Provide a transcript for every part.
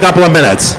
couple of minutes.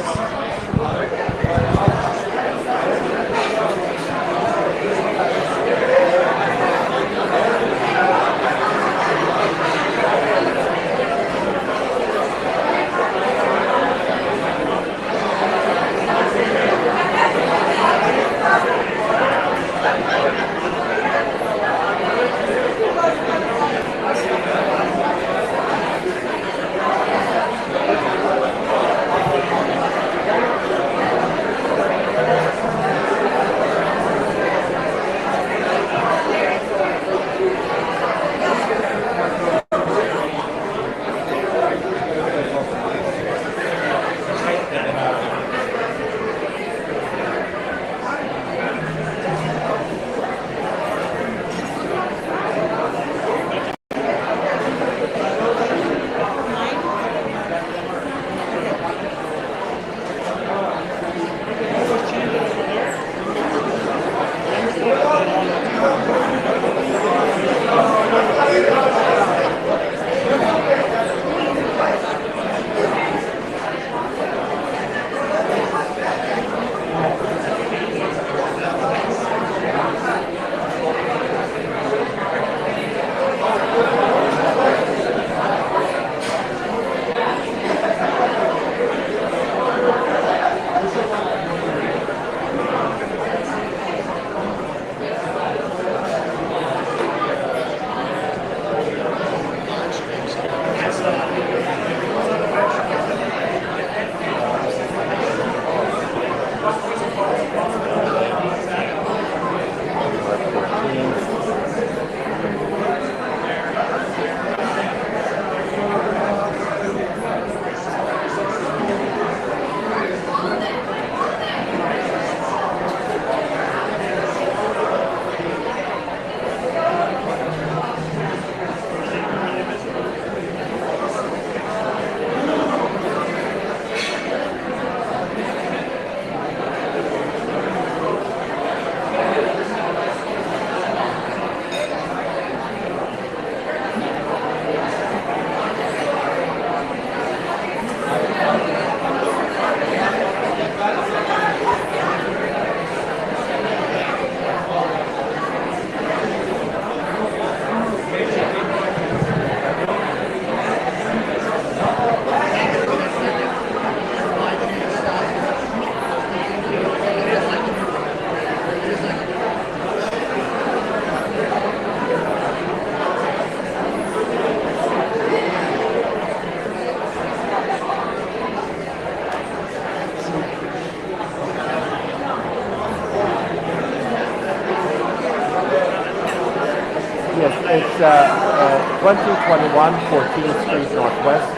It's 2021 14th Street Northwest,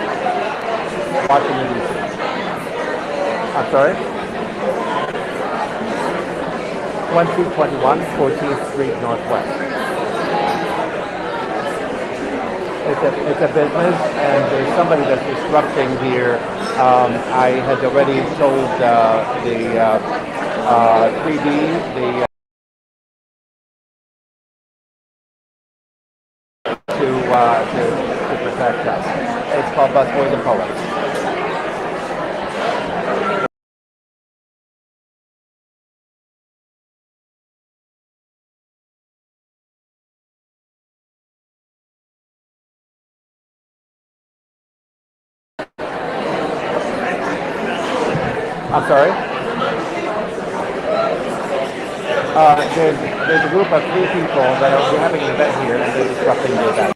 Washington, D.C. I'm sorry? 2021 14th Street Northwest. It's a business, and there's somebody that's disrupting here. I had already told the 3D, to protect us. It's called Busboys and Poets. I'm sorry? There's a group of 3 people that are having an event here, and they're disrupting the event.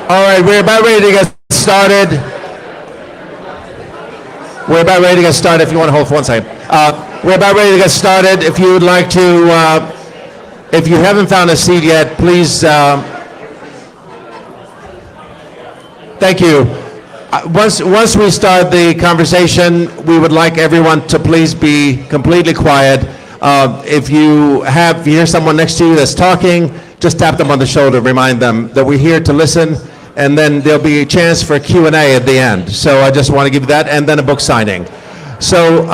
All right, we're about ready to get started. We're about ready to get started. If you want to hold for 1 second. We're about ready to get started. If you would like to, if you haven't found a seat yet, please, thank you. Once we start the conversation, we would like everyone to please be completely quiet. If you hear someone next to you that's talking, just tap them on the shoulder, remind them that we're here to listen, and then there'll be a chance for Q&A at the end. So I just want to give you that, and then a book signing. So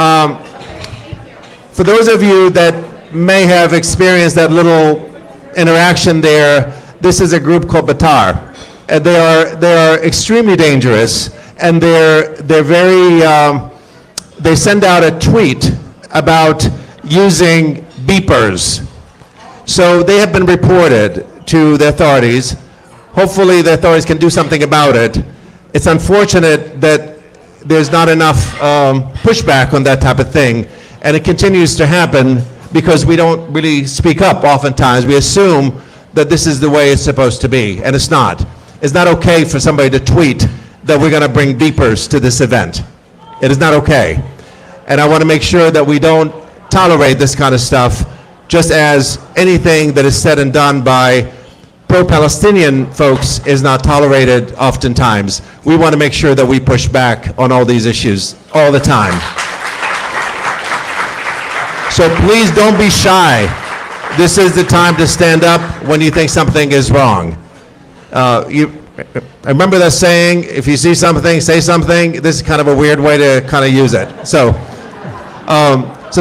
for those of you that may have experienced that little interaction there, this is a group called Batar. They are extremely dangerous, and they're very, they send out a tweet about using beepers. So they have been reported to the authorities. Hopefully the authorities can do something about it. It's unfortunate that there's not enough pushback on that type of thing, and it continues to happen because we don't really speak up oftentimes. We assume that this is the way it's supposed to be, and it's not. It's not okay for somebody to tweet that we're going to bring beepers to this event. It is not okay. And I want to make sure that we don't tolerate this kind of stuff, just as anything that is said and done by pro-Palestinian folks is not tolerated oftentimes. We want to make sure that we push back on all these issues all the time. So please don't be shy. This is the time to stand up when you think something is wrong. I remember that saying, if you see something, say something. This is kind of a weird way to kind of use it. So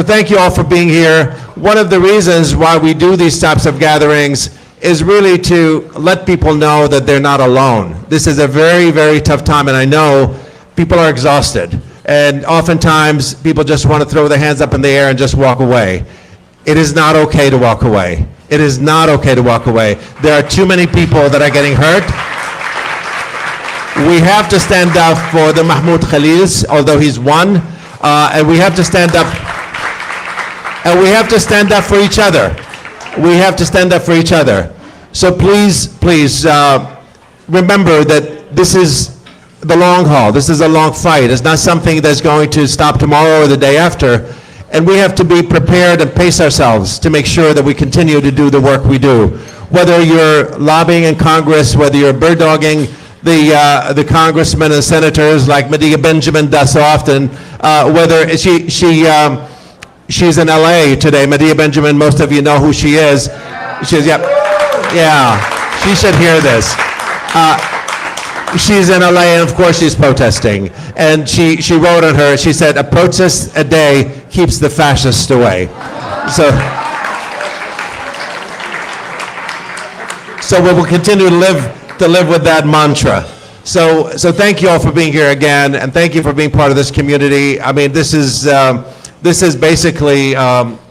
thank you all for being here. One of the reasons why we do these types of gatherings is really to let people know that they're not alone. This is a very, very tough time, and I know people are exhausted. And oftentimes, people just want to throw their hands up in the air and just walk away. It is not okay to walk away. It is not okay to walk away. There are too many people that are getting hurt. We have to stand up for the Mahmoud Khalils, although he's won, and we have to stand up, and we have to stand up for each other. We have to stand up for each other. So please, please remember that this is the long haul. This is a long fight. It's not something that's going to stop tomorrow or the day after. And we have to be prepared and pace ourselves to make sure that we continue to do the work we do. Whether you're lobbying in Congress, whether you're bird-dogging the congressmen and senators like Medea Benjamin does so often, whether she's in LA today. Medea Benjamin, most of you know who she is. She's, yeah, she should hear this. She's in LA, and of course she's protesting. And she wrote on her, she said, "A protest a day keeps the fascists away." So we will continue to live with that mantra. So thank you all for being here again, and thank you for being part of this community. I mean, this is basically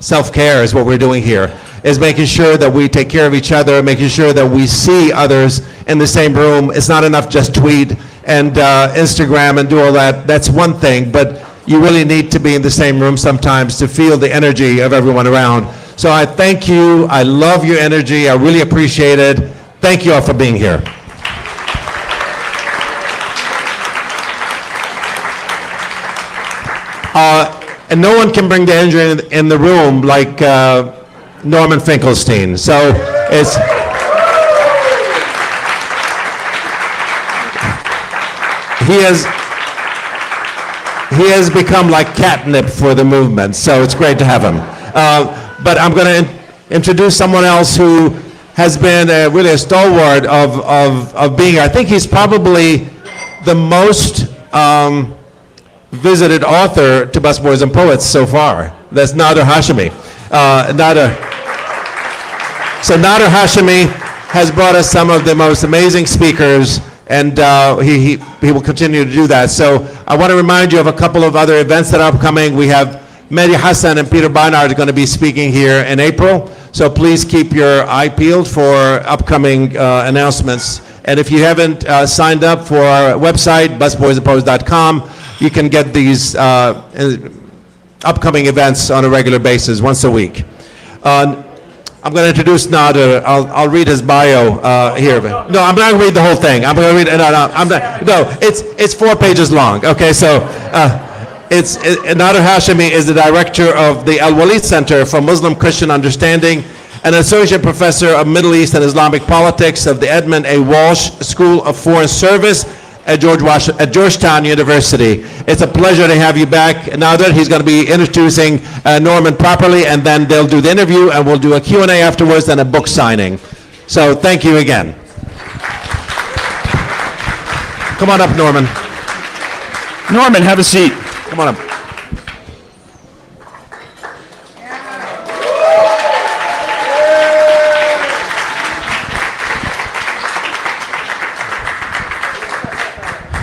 self-care is what we're doing here, is making sure that we take care of each other, making sure that we see others in the same room. It's not enough just tweet and Instagram and do all that. That's one thing, but you really need to be in the same room sometimes to feel the energy of everyone around. So I thank you. I love your energy. I really appreciate it. Thank you all for being here. And no one can bring the energy in the room like Norman Finkelstein. So it's he has become like catnip for the movement. So it's great to have him. But I'm going to introduce someone else who has been really a stalwart of being here. I think he's probably the most visited author to Busboys and Poets so far. That's Nader Hashemi. So Nader Hashemi has brought us some of the most amazing speakers, and he will continue to do that. So I want to remind you of a couple of other events that are upcoming. We have Mehdi Hassan and Peter Barnard going to be speaking here in April. So please keep your eye peeled for upcoming announcements. And if you haven't signed up for our website, busboysandpoets.com, you can get these upcoming events on a regular basis, once a week. I'm going to introduce Nader. I'll read his bio here. No, I'm not going to read the whole thing. I'm going to read. No, it's 4 pages long. Okay, so Nader Hashemi is the director of the Al Walid Center for Muslim Christian Understanding, an associate professor of Middle East and Islamic politics of the Edmund A. Walsh School of Foreign Service at Georgetown University. It's a pleasure to have you back, Nader. He's going to be introducing Norman properly, and then they'll do the interview, and we'll do a Q&A afterwards and a book signing. So thank you again. Come on up, Norman. Norman, have a seat. Come on up.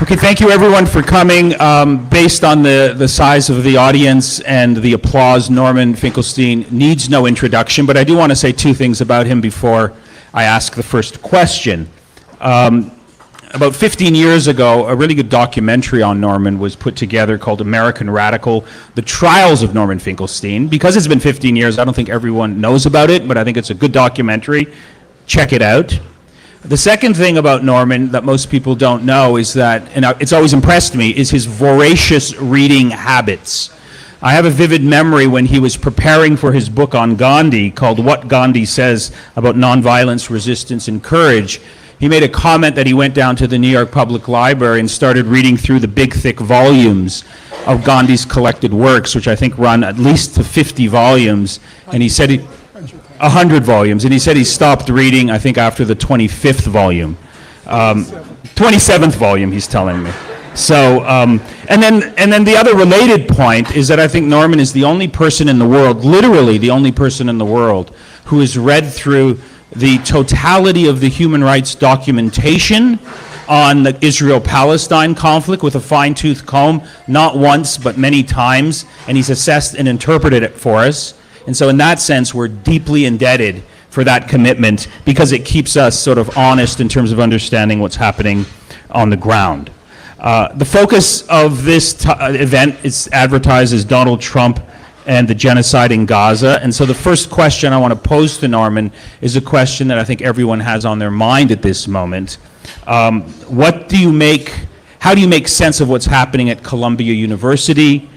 Okay, thank you everyone for coming. Based on the size of the audience and the applause, Norman Finkelstein needs no introduction, but I do want to say 2 things about him before I ask the first question. About 15 years ago, a really good documentary on Norman was put together called American Radical, The Trials of Norman Finkelstein. Because it's been 15 years, I don't think everyone knows about it, but I think it's a good documentary. Check it out. The second thing about Norman that most people don't know is that, and it's always impressed me, is his voracious reading habits. I have a vivid memory when he was preparing for his book on Gandhi called What Gandhi Says About Nonviolence, Resistance, and Courage. He made a comment that he went down to the New York Public Library and started reading through the big, thick volumes of Gandhi's collected works, which I think run at least to 50 volumes, and he said 100 volumes, and he said he stopped reading, I think, after the 25th volume. 27th volume, he's telling me. So, and then the other related point is that I think Norman is the only person in the world, literally the only person in the world, who has read through the totality of the human rights documentation on the Israel-Palestine conflict with a fine-tooth comb, not once, but many times, and he's assessed and interpreted it for us. And so in that sense, we're deeply indebted for that commitment because it keeps us sort of honest in terms of understanding what's happening on the ground. The focus of this event is advertised as Donald Trump and the genocide in Gaza. And so the first question I want to pose to Norman is a question that I think everyone has on their mind at this moment. How do you make sense of what's happening at Columbia University?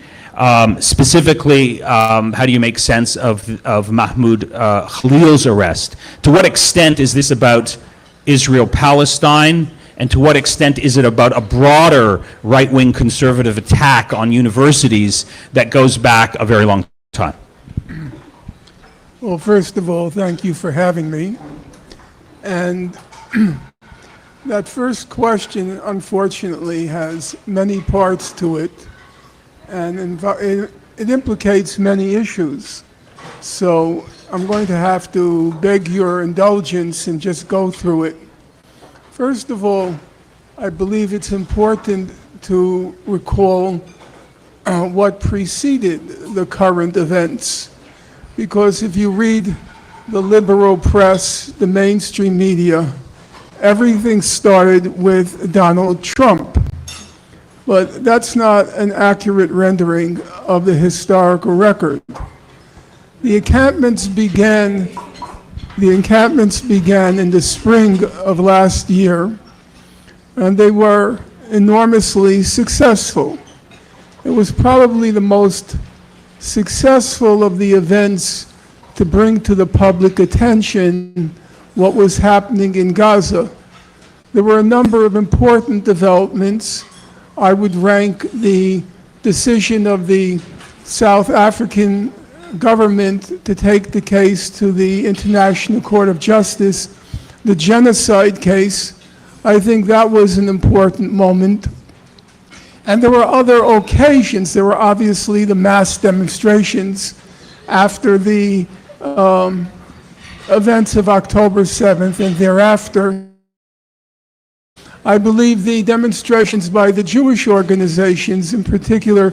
Specifically, how do you make sense of Mahmoud Khalil's arrest? To what extent is this about Israel-Palestine? And to what extent is it about a broader right-wing conservative attack on universities that goes back a very long time? Well, first of all, thank you for having me. And that first question, unfortunately, has many parts to it, and it implicates many issues. So I'm going to have to beg your indulgence and just go through it. First of all, I believe it's important to recall what preceded the current events, because if you read the liberal press, the mainstream media, everything started with Donald Trump. But that's not an accurate rendering of the historical record. The encampments began in the spring of last year, and they were enormously successful. It was probably the most successful of the events to bring to the public attention what was happening in Gaza. There were a number of important developments. I would rank the decision of the South African government to take the case to the International Court of Justice, the genocide case. I think that was an important moment. And there were other occasions. There were obviously the mass demonstrations after the events of October 7th and thereafter. I believe the demonstrations by the Jewish organizations, in particular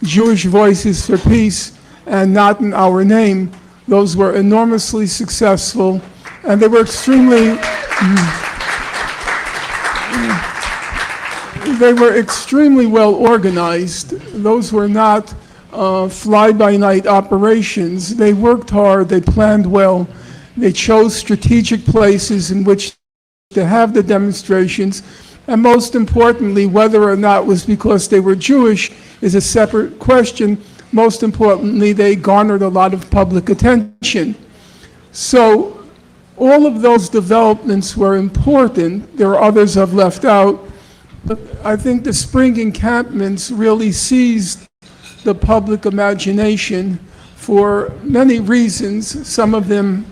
Jewish Voices for Peace and Not in Our Name, those were enormously successful, and they were extremely well organized. Those were not fly-by-night operations. They worked hard, they planned well, They chose strategic places in which to have the demonstrations, and most importantly, whether or not it was because they were Jewish is a separate question. Most importantly, they garnered a lot of public attention. So all of those developments were important. There are others I've left out. But I think the spring encampments really seized the public imagination for many reasons, some of them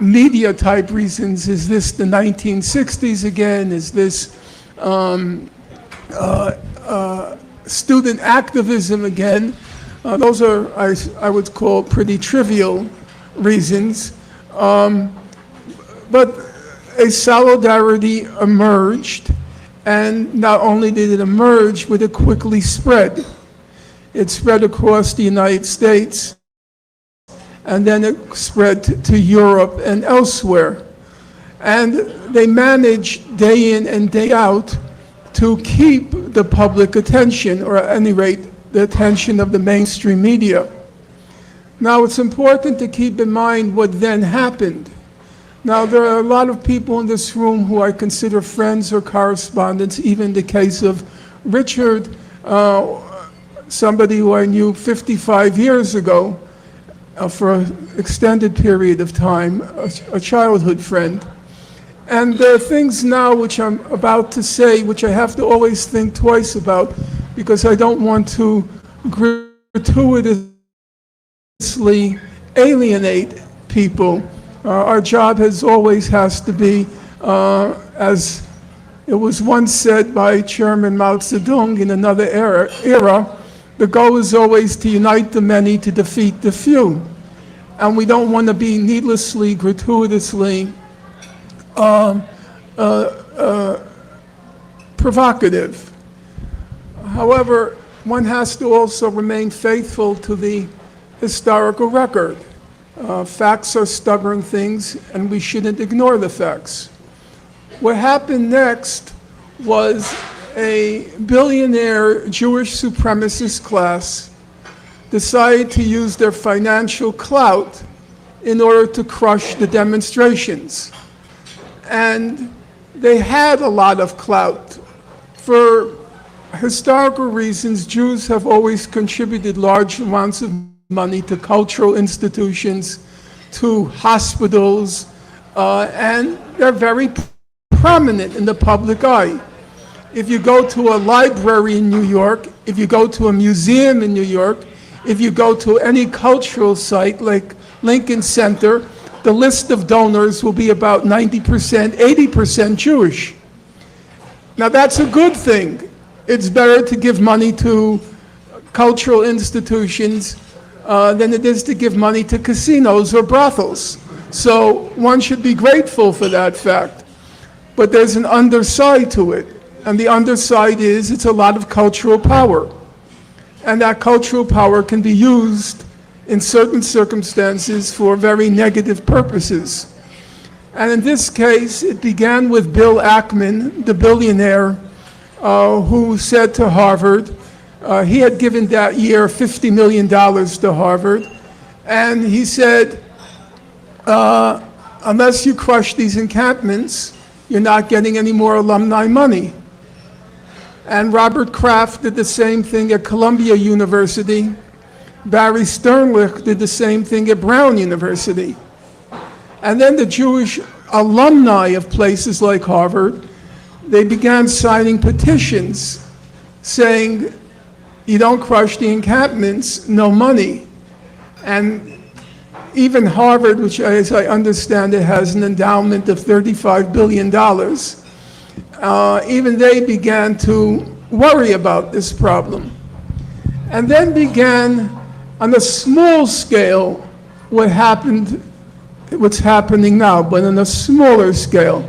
media type reasons. Is this the 1960s again? Is this student activism again? Those are, I would call, pretty trivial reasons. But a solidarity emerged, and not only did it emerge, but it quickly spread. It spread across the United States, and then it spread to Europe and elsewhere. And they managed day in and day out to keep the public attention, or at any rate, the attention of the mainstream media. Now, it's important to keep in mind what then happened. Now, there are a lot of people in this room who I consider friends or correspondents, even the case of Richard, somebody who I knew 55 years ago for an extended period of time, a childhood friend. And there are things now which I'm about to say which I have to always think twice about, because I don't want to gratuitously alienate people. Our job has to be, as it was once said by Chairman Mao Zedong in another era, the goal is always to unite the many to defeat the few. And we don't want to be needlessly, gratuitously provocative. However, one has to also remain faithful to the historical record. Facts are stubborn things, and we shouldn't ignore the facts. What happened next was a billionaire Jewish supremacist class decided to use their financial clout in order to crush the demonstrations. And they had a lot of clout. For historical reasons, Jews have always contributed large amounts of money to cultural institutions, to hospitals, and they're very prominent in the public eye. If you go to a library in New York, if you go to a museum in New York, if you go to any cultural site like Lincoln Center, the list of donors will be about 90%, 80% Jewish. Now that's a good thing. It's better to give money to cultural institutions than it is to give money to casinos or brothels. So one should be grateful for that fact. But there's an underside to it. And the underside is it's a lot of cultural power. And that cultural power can be used in certain circumstances for very negative purposes. And in this case, it began with Bill Ackman, the billionaire, who said to Harvard, he had given that year $50 million to Harvard, and he said, unless you crush these encampments, you're not getting any more alumni money. And Robert Kraft did the same thing at Columbia University. Barry Sternlich did the same thing at Brown University. And then the Jewish alumni of places like Harvard, they began signing petitions saying, you don't crush the encampments, no money. And even Harvard, which as I understand it has an endowment of $35 billion, even they began to worry about this problem. And then began, on a small scale, what's happening now, but on a smaller scale,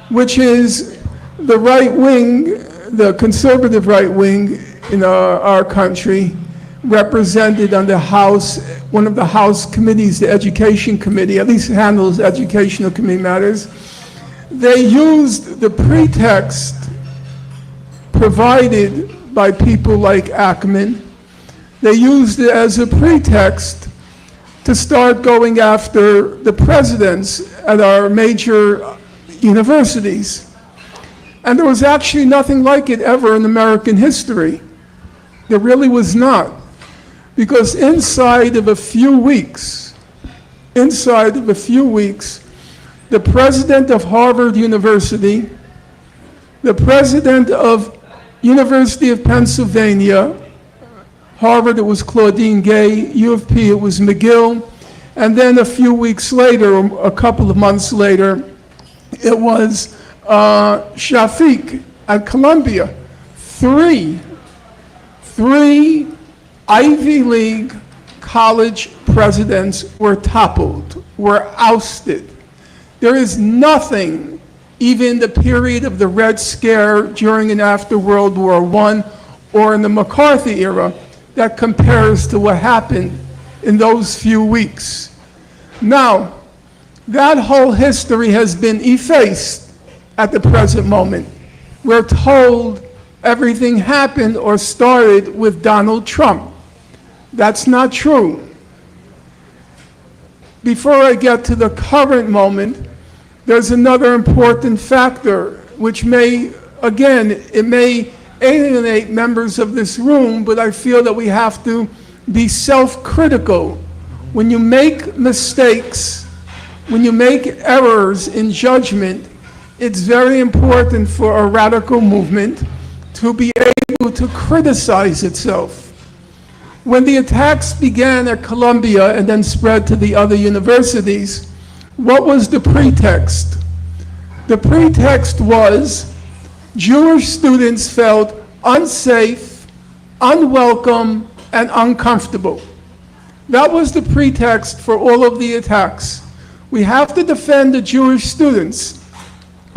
which is the right wing, the conservative right wing in our country, represented on the House, one of the House committees, the Education Committee, at least handles educational committee matters. They used the pretext provided by people like Ackman. They used it as a pretext to start going after the presidents at our major universities. And there was actually nothing like it ever in American history. There really was not. Because inside of a few weeks, the president of Harvard University, the president of University of Pennsylvania, Harvard, it was Claudine Gay, U of P, it was McGill, and then a few weeks later, a couple of months later, it was Shafiq at Columbia. Three Ivy League college presidents were toppled, were ousted. There is nothing, even the period of the Red Scare during and after World War I or in the McCarthy era, that compares to what happened in those few weeks. Now, that whole history has been effaced at the present moment. We're told everything happened or started with Donald Trump. That's not true. Before I get to the current moment, there's another important factor which may, again, it may alienate members of this room, but I feel that we have to be self-critical. When you make mistakes, when you make errors in judgment, it's very important for a radical movement to be able to criticize itself. When the attacks began at Columbia and then spread to the other universities, what was the pretext? The pretext was Jewish students felt unsafe, unwelcome, and uncomfortable. That was the pretext for all of the attacks. We have to defend the Jewish students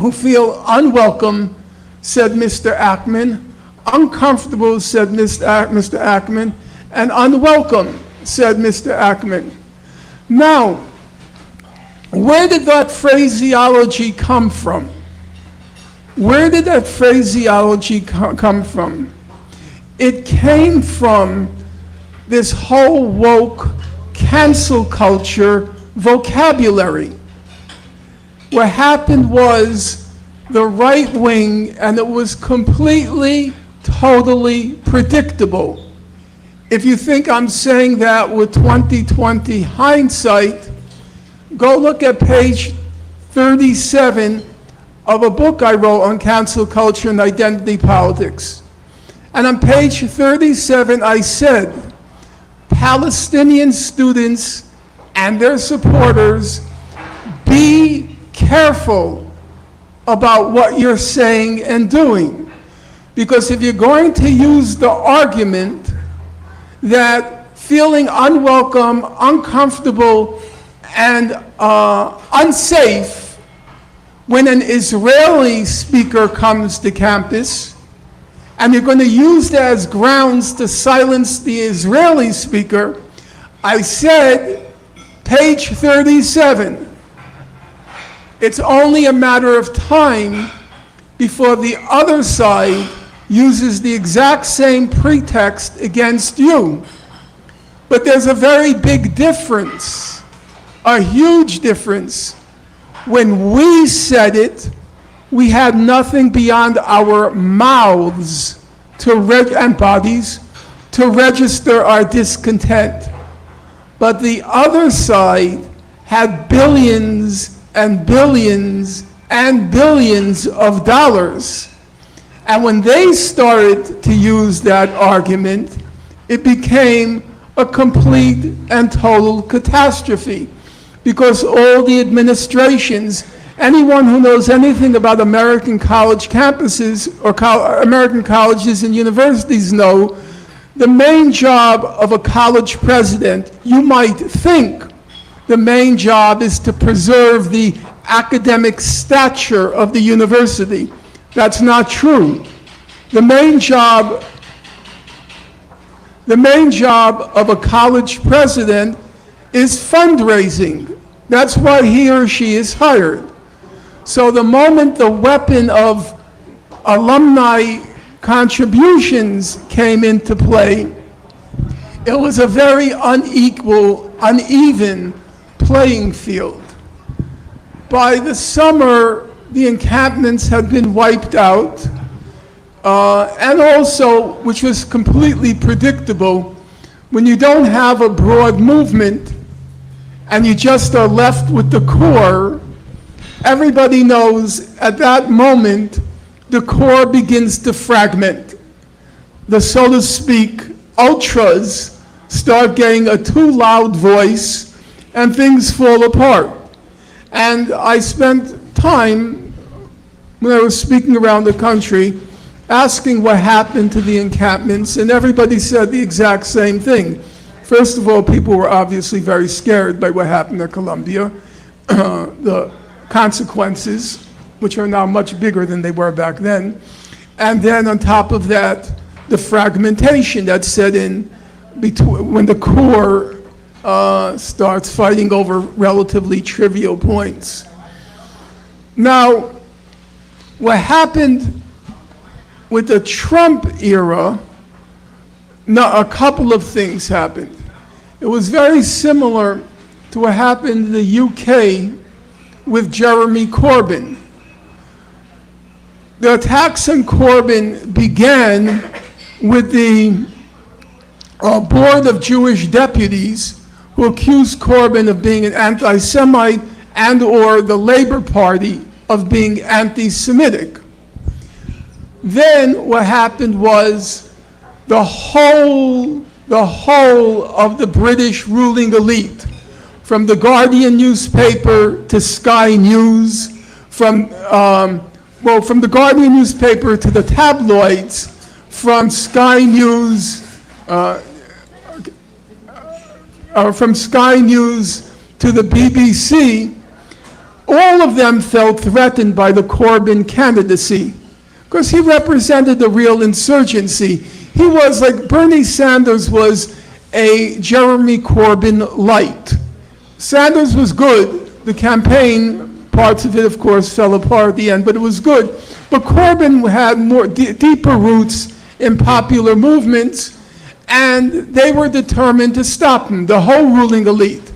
who feel unwelcome, said Mr. Ackman, uncomfortable, said Mr. Ackman, and unwelcome, said Mr. Ackman. Now, where did that phraseology come from? Where did that phraseology come from? It came from this whole woke cancel culture vocabulary. What happened was the right wing, and it was completely, totally predictable. If you think I'm saying that with 2020 hindsight, go look at page 37 of a book I wrote on cancel culture and identity politics. And on page 37, I said, Palestinian students and their supporters, be careful about what you're saying and doing. Because if you're going to use the argument that feeling unwelcome, uncomfortable, and unsafe when an Israeli speaker comes to campus, and you're going to use that as grounds to silence the Israeli speaker, I said, page 37, it's only a matter of time before the other side uses the exact same pretext against you. But there's a very big difference, a huge difference. When we said it, we had nothing beyond our mouths and bodies to register our discontent. But the other side had billions and billions and billions of dollars. And when they started to use that argument, it became a complete and total catastrophe. Because all the administrations, anyone who knows anything about American college campuses or American colleges and universities know, the main job of a college president, you might think, the main job is to preserve the academic stature of the university. That's not true. The main job of a college president is fundraising. That's why he or she is hired. So the moment the weapon of alumni contributions came into play, it was a very unequal uneven playing field. By the summer, the encampments had been wiped out, and also, which was completely predictable, when you don't have a broad movement and you just are left with the core, everybody knows at that moment the core begins to fragment. The, so to speak, ultras start getting a too loud voice and things fall apart. And I spent time when I was speaking around the country asking what happened to the encampments, and everybody said the exact same thing. First of all, people were obviously very scared by what happened at Columbia, the consequences, which are now much bigger than they were back then. And then on top of that, the fragmentation that set in between when the core starts fighting over relatively trivial points. Now, what happened with the Trump era, a couple of things happened. It was very similar to what happened in the UK with Jeremy Corbyn. The attacks on Corbyn began with the Board of Jewish Deputies who accused Corbyn of being an anti-Semite and or the Labour Party of being anti-Semitic. Then what happened was the whole of the British ruling elite, from the Guardian newspaper to Sky News, from the Guardian newspaper to the tabloids, from Sky News to the BBC, all of them felt threatened by the Corbyn candidacy because he represented the real insurgency. He was like Bernie Sanders was a Jeremy Corbyn light. Sanders was good. The campaign, parts of it, of course, fell apart at the end, but it was good. But Corbyn had more deeper roots in popular movements, and they were determined to stop him, the whole ruling elite.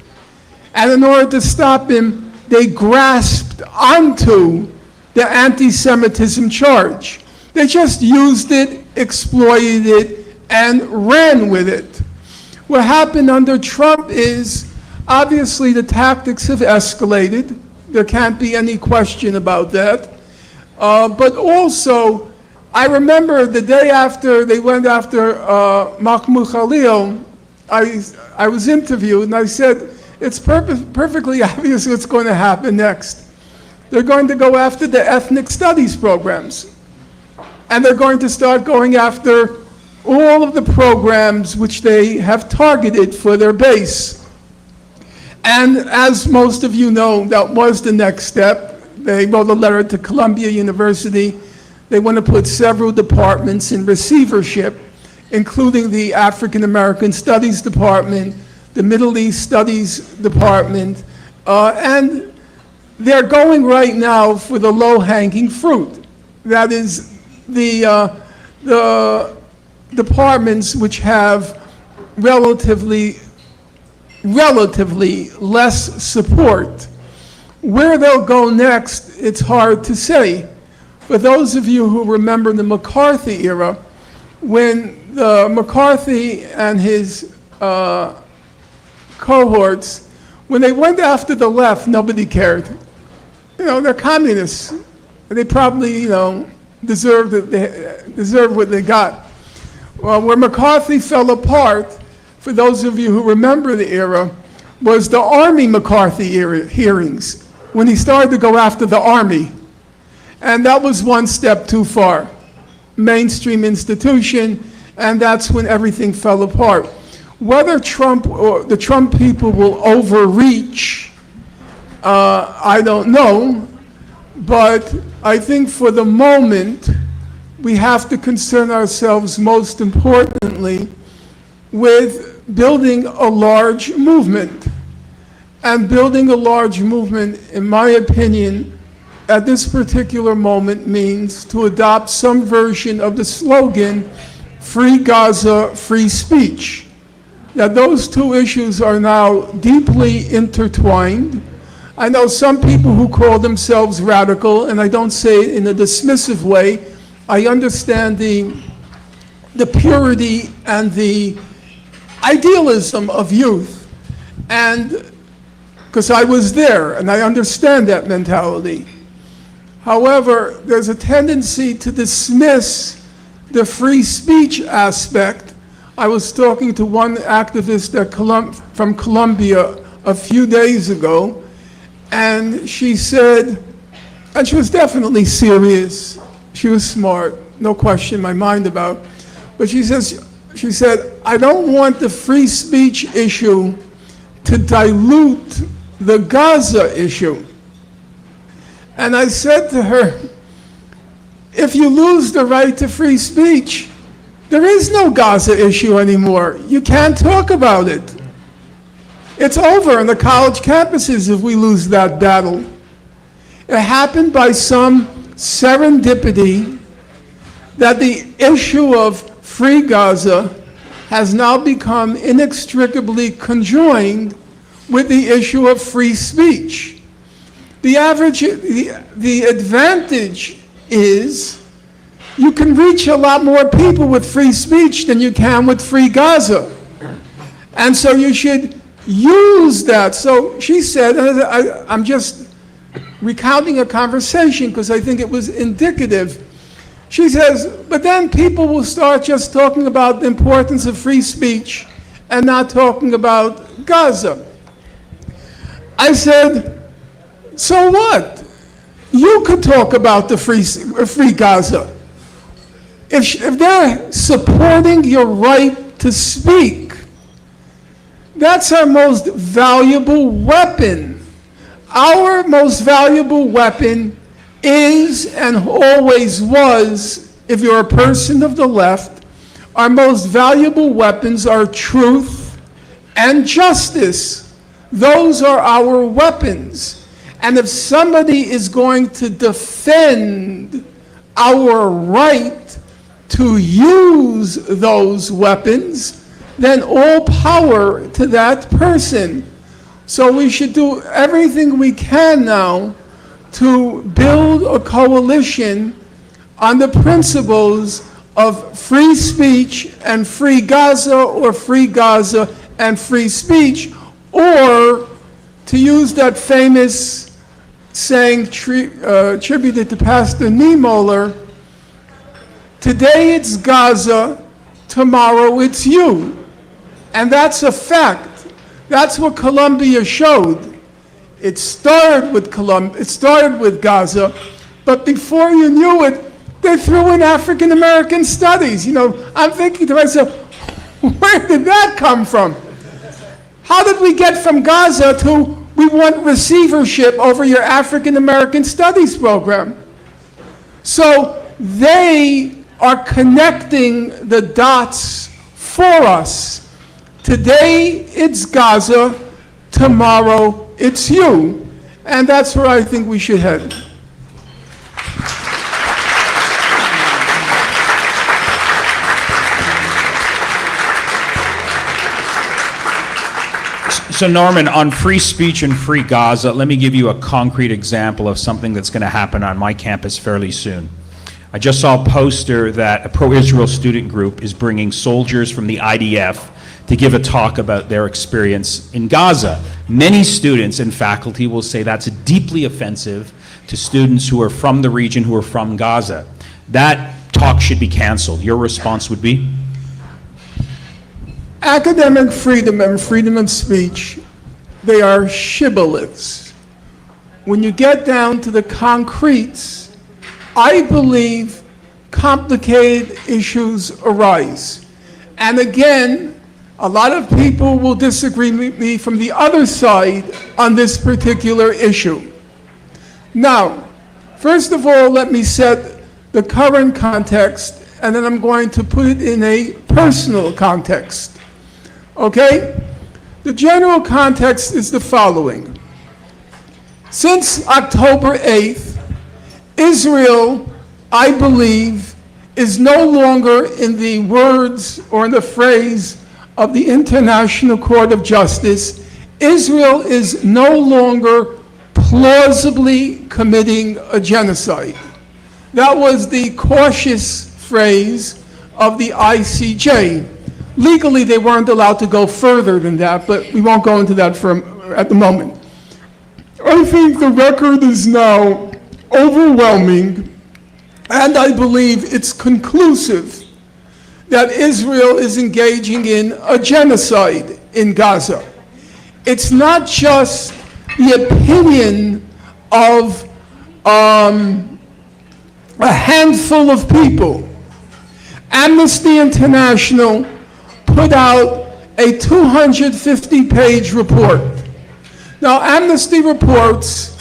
And in order to stop him, they grasped onto the anti-Semitism charge. They just used it, exploited it, and ran with it. What happened under Trump is, obviously the tactics have escalated. There can't be any question about that. But also, I remember the day after they went after Mahmoud Khalil, I was interviewed and I said, it's perfectly obvious what's going to happen next. They're going to go after the ethnic studies programs. And they're going to start going after all of the programs which they have targeted for their base. And as most of you know, that was the next step. They wrote a letter to Columbia University. They want to put several departments in receivership, including the African American Studies Department, the Middle East Studies Department, and they're going right now for the low-hanging fruit. That is the departments which have relatively less support. Where they'll go next, it's hard to say. For those of you who remember the McCarthy era, when McCarthy and his cohorts, when they went after the left, nobody cared. You know, they're communists. They probably, deserve what they got. Well, where McCarthy fell apart, for those of you who remember the era, was the Army McCarthy era hearings, when he started to go after the Army. And that was one step too far. Mainstream institution, and that's when everything fell apart. Whether Trump or the Trump people will overreach, I don't know, but I think for the moment, we have to concern ourselves most importantly with building a large movement. And building a large movement, in my opinion, at this particular moment means to adopt some version of the slogan, "Free Gaza, free speech." that those two issues are now deeply intertwined. I know some people who call themselves radical, and I don't say it in a dismissive way. I understand the purity and the idealism of youth, and because I was there and I understand that mentality. However, there's a tendency to dismiss the free speech aspect. I was talking to one activist from Colombia a few days ago, and she said, and she was definitely serious, she was smart, no question in my mind about, but she said, I don't want the free speech issue to dilute the Gaza issue. And I said to her, if you lose the right to free speech, there is no Gaza issue anymore. You can't talk about it. It's over on the college campuses if we lose that battle. It happened by some serendipity that the issue of free Gaza has now become inextricably conjoined with the issue of free speech. The advantage is you can reach a lot more people with free speech than you can with free Gaza. And so you should use that. So she said, and I'm just recounting a conversation because I think it was indicative. She says, but then people will start just talking about the importance of free speech and not talking about Gaza. I said, so what? You could talk about the free Gaza. If they're supporting your right to speak, that's our most valuable weapon. Our most valuable weapon is and always was, if you're a person of the left, our most valuable weapons are truth and justice. Those are our weapons. And if somebody is going to defend our right to use those weapons, then all power to that person. So we should do everything we can now to build a coalition on the principles of free speech and free Gaza, or free Gaza and free speech, or to use that famous saying attributed to Pastor Niemöller, today it's Gaza, tomorrow it's you. And that's a fact. That's what Colombia showed. It started with Gaza, but before you knew it, they threw in African American studies. You know, I'm thinking to myself, where did that come from? How did we get from Gaza to we want receivership over your African American studies program? So they are connecting the dots for us. Today it's Gaza, tomorrow it's you. And that's where I think we should head. So Norman, on free speech and free Gaza, let me give you a concrete example of something that's going to happen on my campus fairly soon. I just saw a poster that a pro-Israel student group is bringing soldiers from the IDF to give a talk about their experience in Gaza. Many students and faculty will say that's deeply offensive to students who are from the region, who are from Gaza. That talk should be canceled. Your response would be? Academic freedom and freedom of speech, they are shibboleths. When you get down to the concretes, I believe complicated issues arise. And again, a lot of people will disagree with me from the other side on this particular issue. Now, first of all, let me set the current context, and then I'm going to put it in a personal context. Okay? The general context is the following. Since October 8th, Israel, I believe, is no longer in the words or in the phrase of the International Court of Justice, Israel is no longer plausibly committing a genocide. That was the cautious phrase of the ICJ. Legally, they weren't allowed to go further than that, but we won't go into that at the moment. I think the record is now overwhelming, and I believe it's conclusive that Israel is engaging in a genocide in Gaza. It's not just the opinion of a handful of people. Amnesty International put out a 250-page report. Now, amnesty reports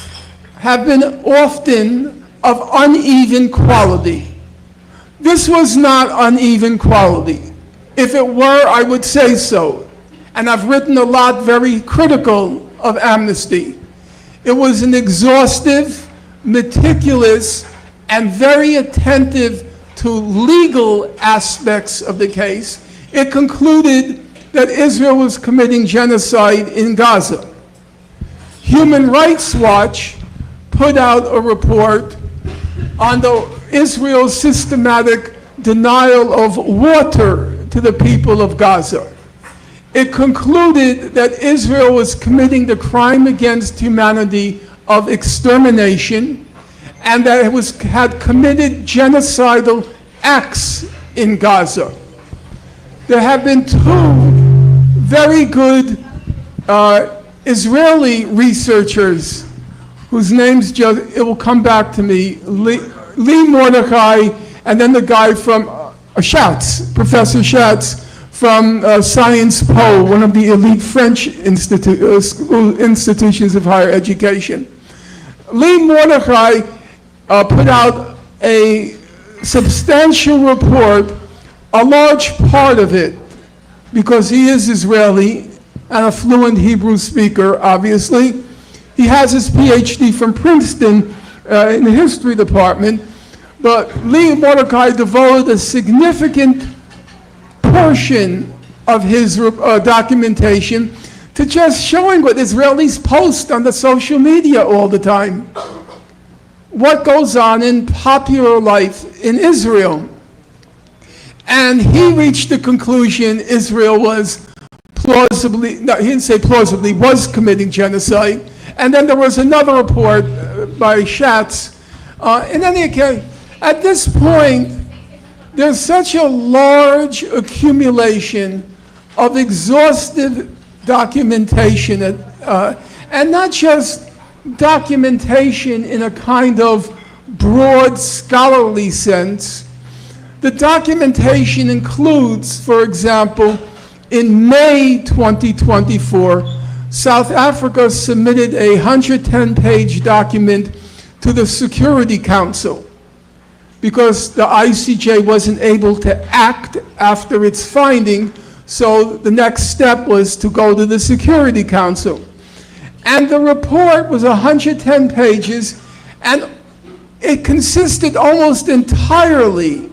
have been often of uneven quality. This was not uneven quality. If it were, I would say so. And I've written a lot very critical of amnesty. It was an exhaustive, meticulous, and very attentive to legal aspects of the case. It concluded that Israel was committing genocide in Gaza. Human Rights Watch put out a report on Israel's systematic denial of water to the people of Gaza. It concluded that Israel was committing the crime against humanity of extermination, and that it had committed genocidal acts in Gaza. There have been two very good Israeli researchers whose names it will come back to me, Lee Mordechai, and then the guy from Schatz, Professor Schatz from Sciences Po, one of the elite French institutions of higher education. Lee Mordechai put out a substantial report, a large part of it, because he is Israeli and a fluent Hebrew speaker, obviously. He has his PhD from Princeton in the history department, but Lee Mordechai devoted a significant portion of his documentation to just showing what Israelis post on the social media all the time. What goes on in popular life in Israel. And he reached the conclusion Israel was plausibly, no, he didn't say plausibly, was committing genocide. And then there was another report by Schatz. In any case, at this point, there's such a large accumulation of exhaustive documentation, and not just documentation in a kind of broad scholarly sense. The documentation includes, for example, in May 2024, South Africa submitted a 110-page document to the Security Council because the ICJ wasn't able to act after its finding, so the next step was to go to the Security Council. And the report was 110 pages, and it consisted almost entirely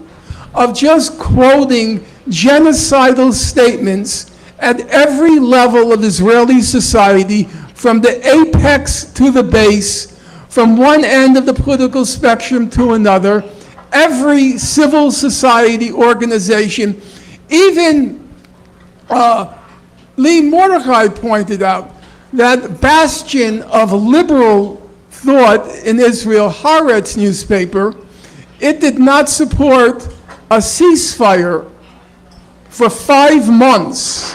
of just quoting genocidal statements at every level of Israeli society, from the apex to the base, from one end of the political spectrum to another, every civil society organization. Even Lee Mordechai pointed out that bastion of liberal thought in Israel, Haaretz newspaper, it did not support a ceasefire for 5 months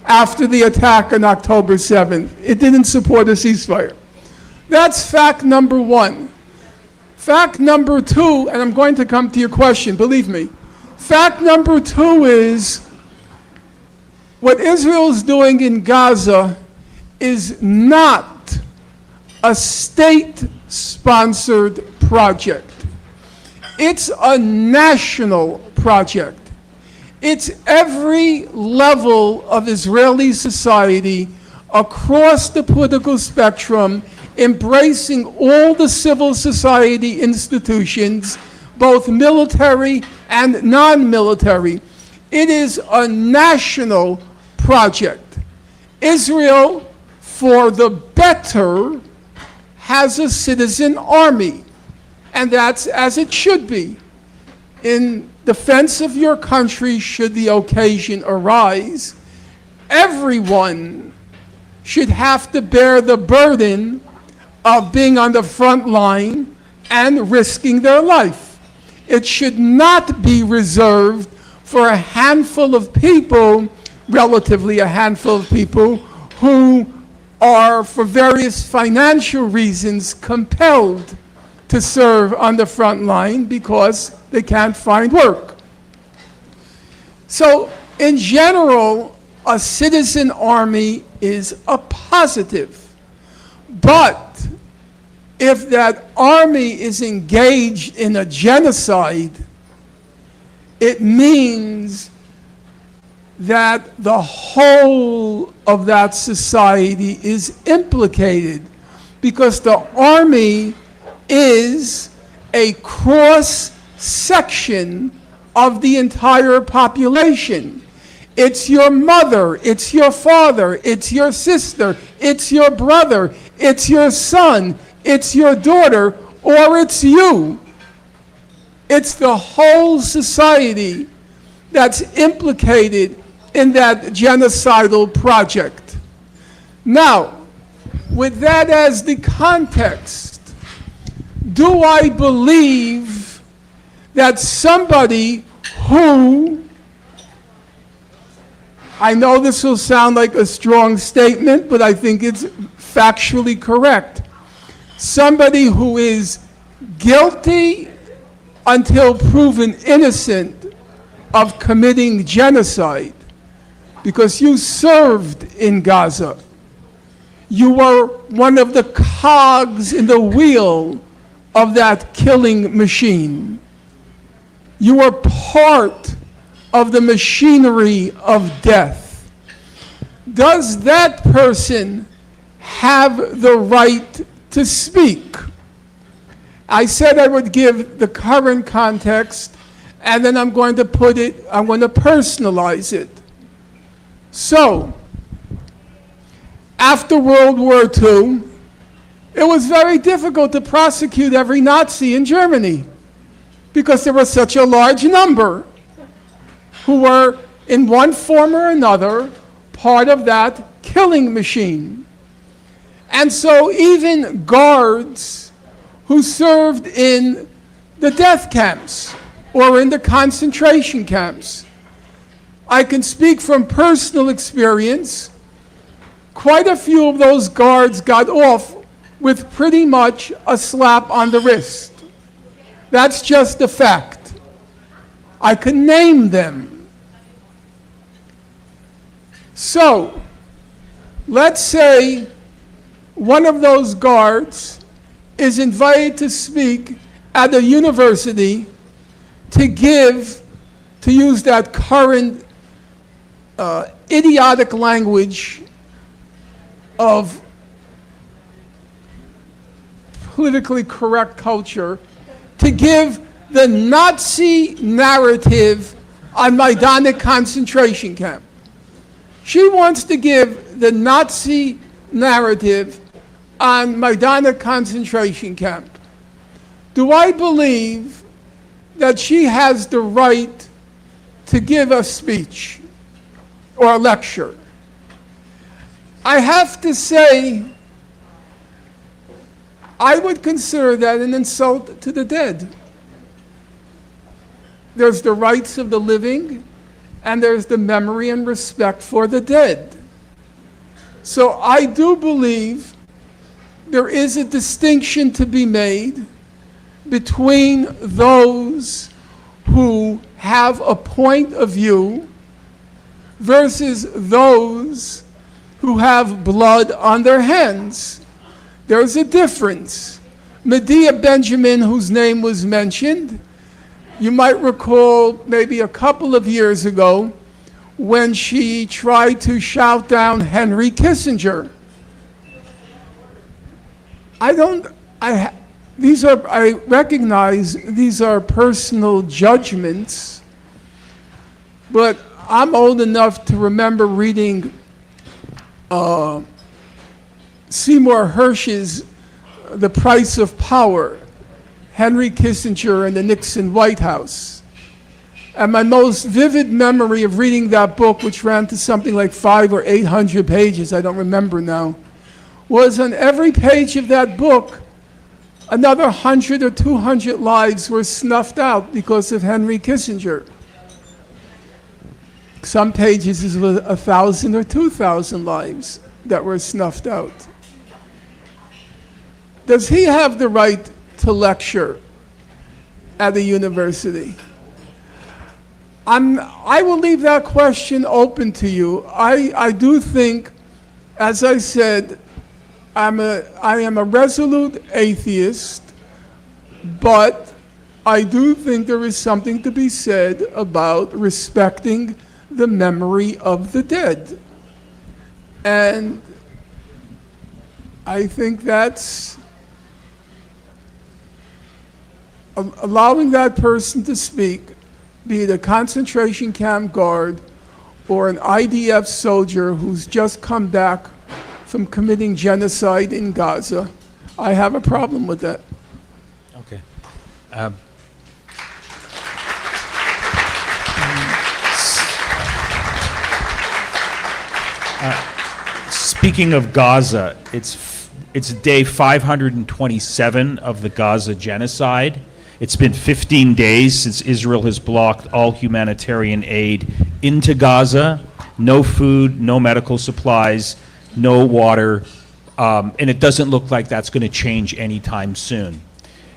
after the attack on October 7th. It didn't support a ceasefire. That's fact number one. Fact number two, and I'm going to come to your question, believe me. Fact number two is what Israel is doing in Gaza is not a state-sponsored project. It's a national project. It's every level of Israeli society across the political spectrum embracing all the civil society institutions, both military and non-military. It is a national project. Israel, for the better, has a citizen army, and that's as it should be. In defense of your country, should the occasion arise, everyone should have to bear the burden of being on the front line and risking their life. It should not be reserved for a handful of people, relatively a handful of people, who are, for various financial reasons, compelled to serve on the front line because they can't find work. So, in general, a citizen army is a positive. But if that army is engaged in a genocide, it means that the whole of that society is implicated, because the army is a cross-section of the entire population. It's your mother, it's your father, it's your sister, it's your brother, it's your son, it's your daughter, or it's you. It's the whole society that's implicated in that genocidal project. Now, with that as the context, do I believe that somebody who, I know this will sound like a strong statement, but I think it's factually correct, somebody who is guilty until proven innocent of committing genocide, because you served in Gaza. You were one of the cogs in the wheel of that killing machine. You were part of the machinery of death. Does that person have the right to speak? I said I would give the current context, and then I'm going to personalize it. So, after World War II, it was very difficult to prosecute every Nazi in Germany because there was such a large number who were, in one form or another, part of that killing machine. And so even guards who served in the death camps or in the concentration camps, I can speak from personal experience, quite a few of those guards got off with pretty much a slap on the wrist. That's just a fact. I can name them. So, let's say one of those guards is invited to speak at a university to use that current idiotic language of politically correct culture, to give the Nazi narrative on Majdanek concentration camp. She wants to give the Nazi narrative on Majdanek concentration camp. Do I believe that she has the right to give a speech or a lecture? I have to say, I would consider that an insult to the dead. There's the rights of the living, and there's the memory and respect for the dead. So I do believe there is a distinction to be made between those who have a point of view versus those who have blood on their hands. There's a difference. Medea Benjamin, whose name was mentioned, you might recall maybe a couple of years ago when she tried to shout down Henry Kissinger. I recognize these are personal judgments, but I'm old enough to remember reading Seymour Hersh's The Price of Power, Henry Kissinger and the Nixon White House. And my most vivid memory of reading that book, which ran to something like 500 or 800 pages, I don't remember now, was on every page of that book, another 100 or 200 lives were snuffed out because of Henry Kissinger. Some pages is 1,000 or 2,000 lives that were snuffed out. Does he have the right to lecture at a university? I will leave that question open to you. I do think, as I said, I am a resolute atheist, but I do think there is something to be said about respecting the memory of the dead. And I think that's allowing that person to speak, be it a concentration camp guard or an IDF soldier who's just come back from committing genocide in Gaza. I have a problem with that. Okay. Speaking of Gaza, it's day 527 of the Gaza genocide. It's been 15 days since Israel has blocked all humanitarian aid into Gaza. No food, no medical supplies, no water, and it doesn't look like that's going to change anytime soon.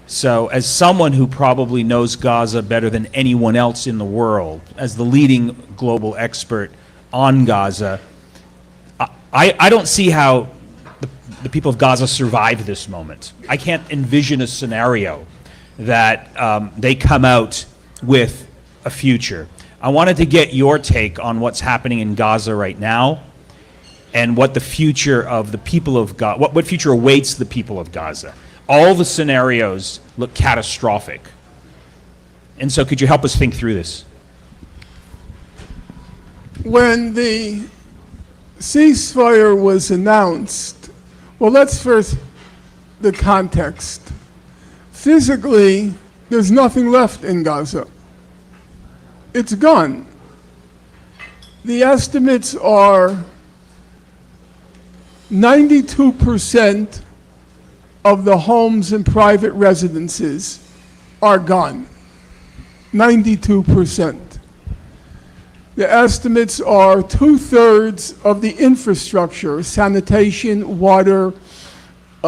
So as someone who probably knows Gaza better than anyone else in the world, as the leading global expert on Gaza, I don't see how the people of Gaza survive this moment. I can't envision a scenario that they come out with a future. I wanted to get your take on what's happening in Gaza right now and what the future of the people of Gaza, what future awaits the people of Gaza. All the scenarios look catastrophic. And so could you help us think through this? When the ceasefire was announced, well, let's first, the context. Physically, there's nothing left in Gaza. It's gone. The estimates are 92% of the homes and private residences are gone. 92%. The estimates are 2/3 of the infrastructure, sanitation, water,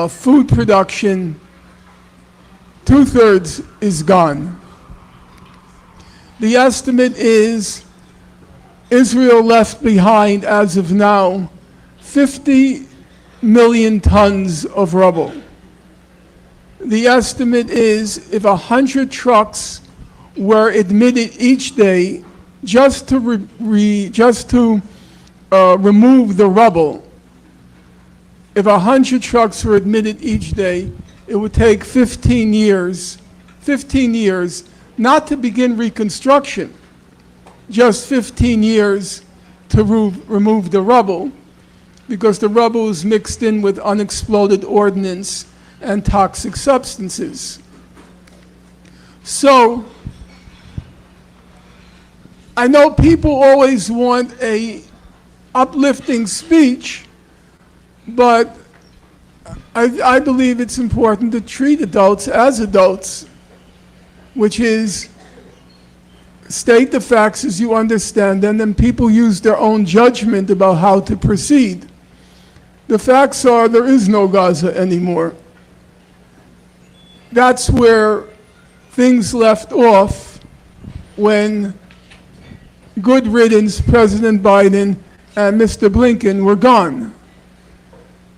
food production, 2/3 is gone. The estimate is Israel left behind, as of now, 50 million tons of rubble. The estimate is if 100 trucks were admitted each day just to remove the rubble, if 100 trucks were admitted each day, it would take 15 years, not to begin reconstruction, just 15 years to remove the rubble, because the rubble is mixed in with unexploded ordnance and toxic substances. So, I know people always want a uplifting speech, but I believe it's important to treat adults as adults, which is state the facts as you understand them, and people use their own judgment about how to proceed. The facts are there is no Gaza anymore. That's where things left off when good riddance President Biden and Mr. Blinken were gone.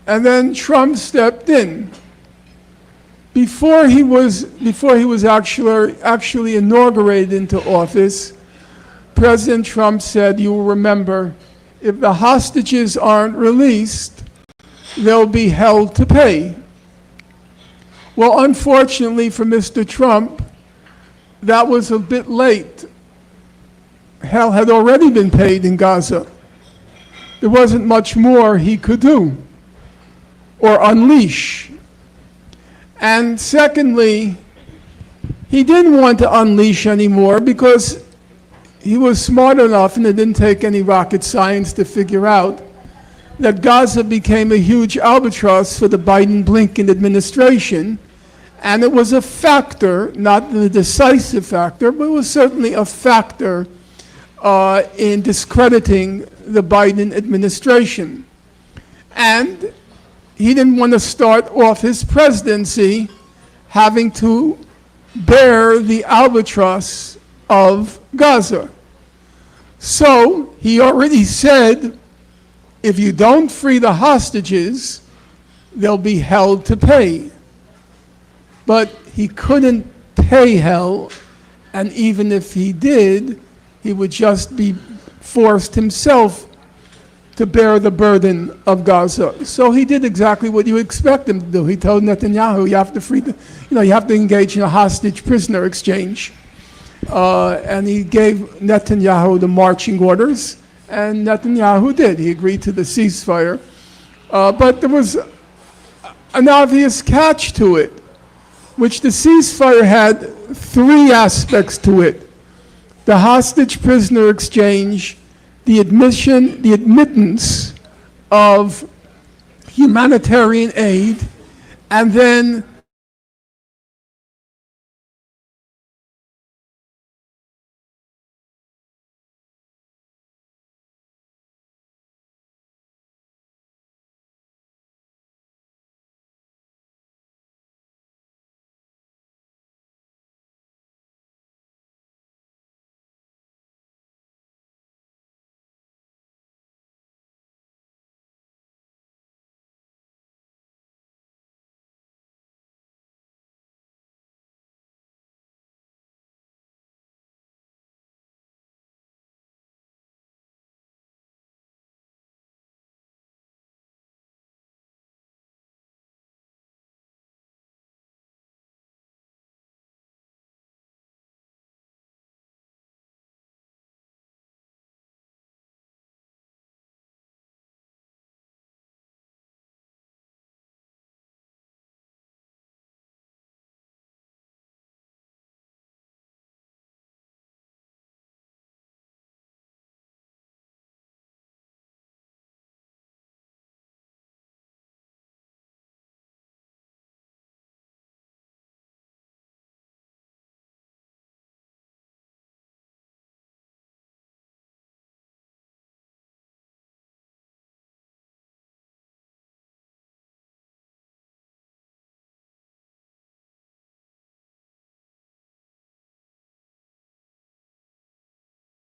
And then Trump stepped in. Before he was actually inaugurated into office, President Trump said, you will remember, if the hostages aren't released, they'll be held to pay. Well, unfortunately for Mr. Trump, that was a bit late. hell had already been paid in Gaza. There wasn't much more he could do or unleash. And secondly, he didn't want to unleash anymore because he was smart enough, and it didn't take any rocket science to figure out, that Gaza became a huge albatross for the Biden-Blinken administration. And it was a factor, not the decisive factor, but it was certainly a factor in discrediting the Biden administration. And he didn't want to start off his presidency having to bear the albatross of Gaza. So he already said, if you don't free the hostages, they'll be hell to pay. But he couldn't pay hell, and even if he did, he would just be forced himself to bear the burden of Gaza. So he did exactly what you expect him to do. He told Netanyahu, you have to free the, you have to engage in a hostage prisoner exchange. And he gave Netanyahu the marching orders, and Netanyahu did. He agreed to the ceasefire. But there was an obvious catch to it, which the ceasefire had three aspects to it: the hostage prisoner exchange, the admittance of humanitarian aid, and then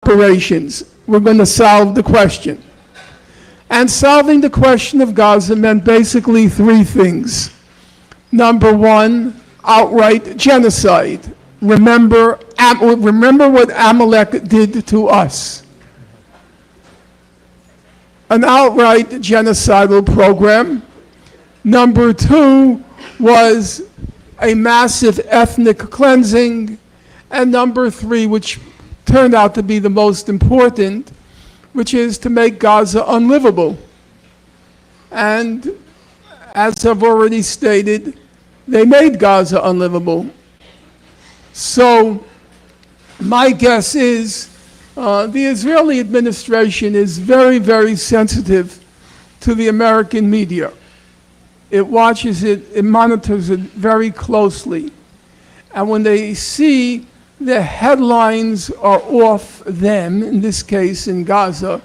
operations were going to solve the question. And solving the question of Gaza meant basically three things. Number one, outright genocide. Remember what Amalek did to us. An outright genocidal program. Number two was a massive ethnic cleansing. And number three, which turned out to be the most important, which is to make Gaza unlivable. And as I've already stated, they made Gaza unlivable. So my guess is the Israeli administration is very, very sensitive to the American media. It watches it, it monitors it very closely. And when they see the headlines are off them, in this case in Gaza,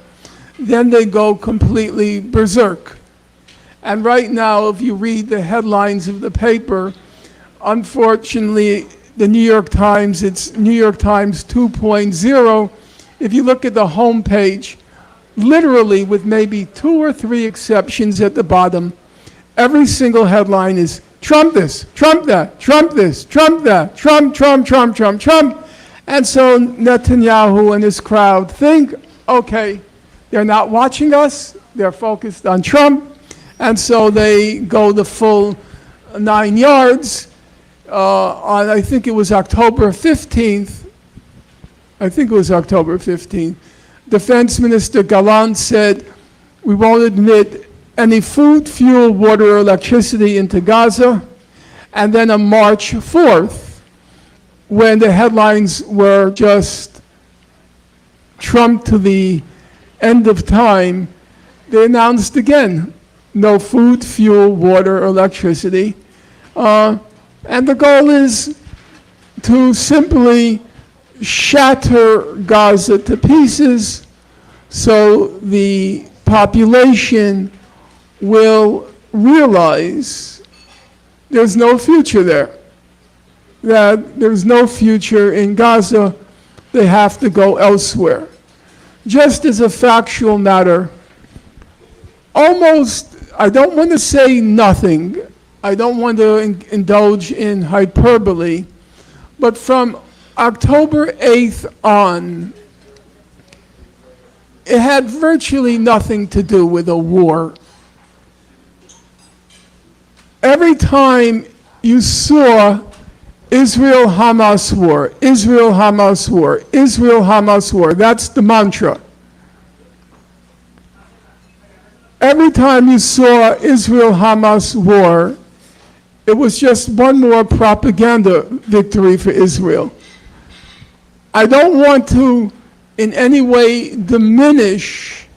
then they go completely berserk. And right now, if you read the headlines of the paper, unfortunately, the New York Times, it's New York Times 2.0. If you look at the homepage, literally with maybe 2 or 3 exceptions at the bottom, every single headline is Trump this, Trump that, Trump this, Trump that, Trump, Trump, Trump, Trump, Trump. And so Netanyahu and his crowd think, okay, they're not watching us, they're focused on Trump, and so they go the full 9 yards. On, I think it was October 15th, I think it was October 15th, Defense Minister Gallant said, we won't admit any food, fuel, water, or electricity into Gaza. And then on March 4th, when the headlines were just Trump to the end of time, they announced again, no food, fuel, water, or electricity. And the goal is to simply shatter Gaza to pieces so the population will realize there's no future there, that there's no future in Gaza, they have to go elsewhere. Just as a factual matter, almost, I don't want to say nothing, I don't want to indulge in hyperbole, but from October 8th on, it had virtually nothing to do with a war. Every time you saw Israel-Hamas war, Israel-Hamas war, Israel-Hamas war, that's the mantra. Every time you saw Israel-Hamas war, it was just one more propaganda victory for Israel. I don't want to in any way diminish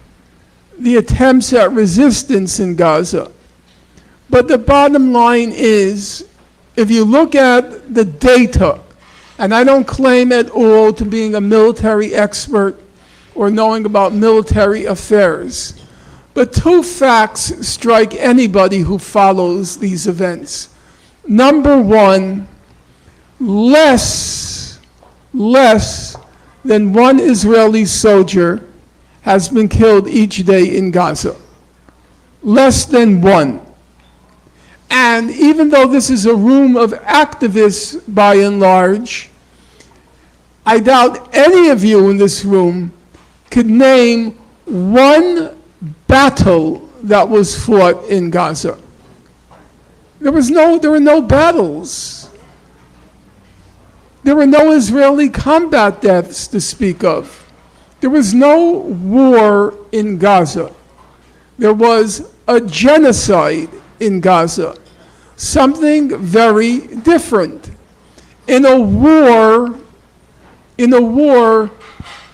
the attempts at resistance in Gaza. But the bottom line is, if you look at the data, and I don't claim at all to being a military expert or knowing about military affairs, but two facts strike anybody who follows these events. Number one, less than one Israeli soldier has been killed each day in Gaza. Less than one. And even though this is a room of activists by and large, I doubt any of you in this room could name one battle that was fought in Gaza. There were no battles. There were no Israeli combat deaths to speak of. There was no war in Gaza. There was a genocide in Gaza. Something very different. In a war,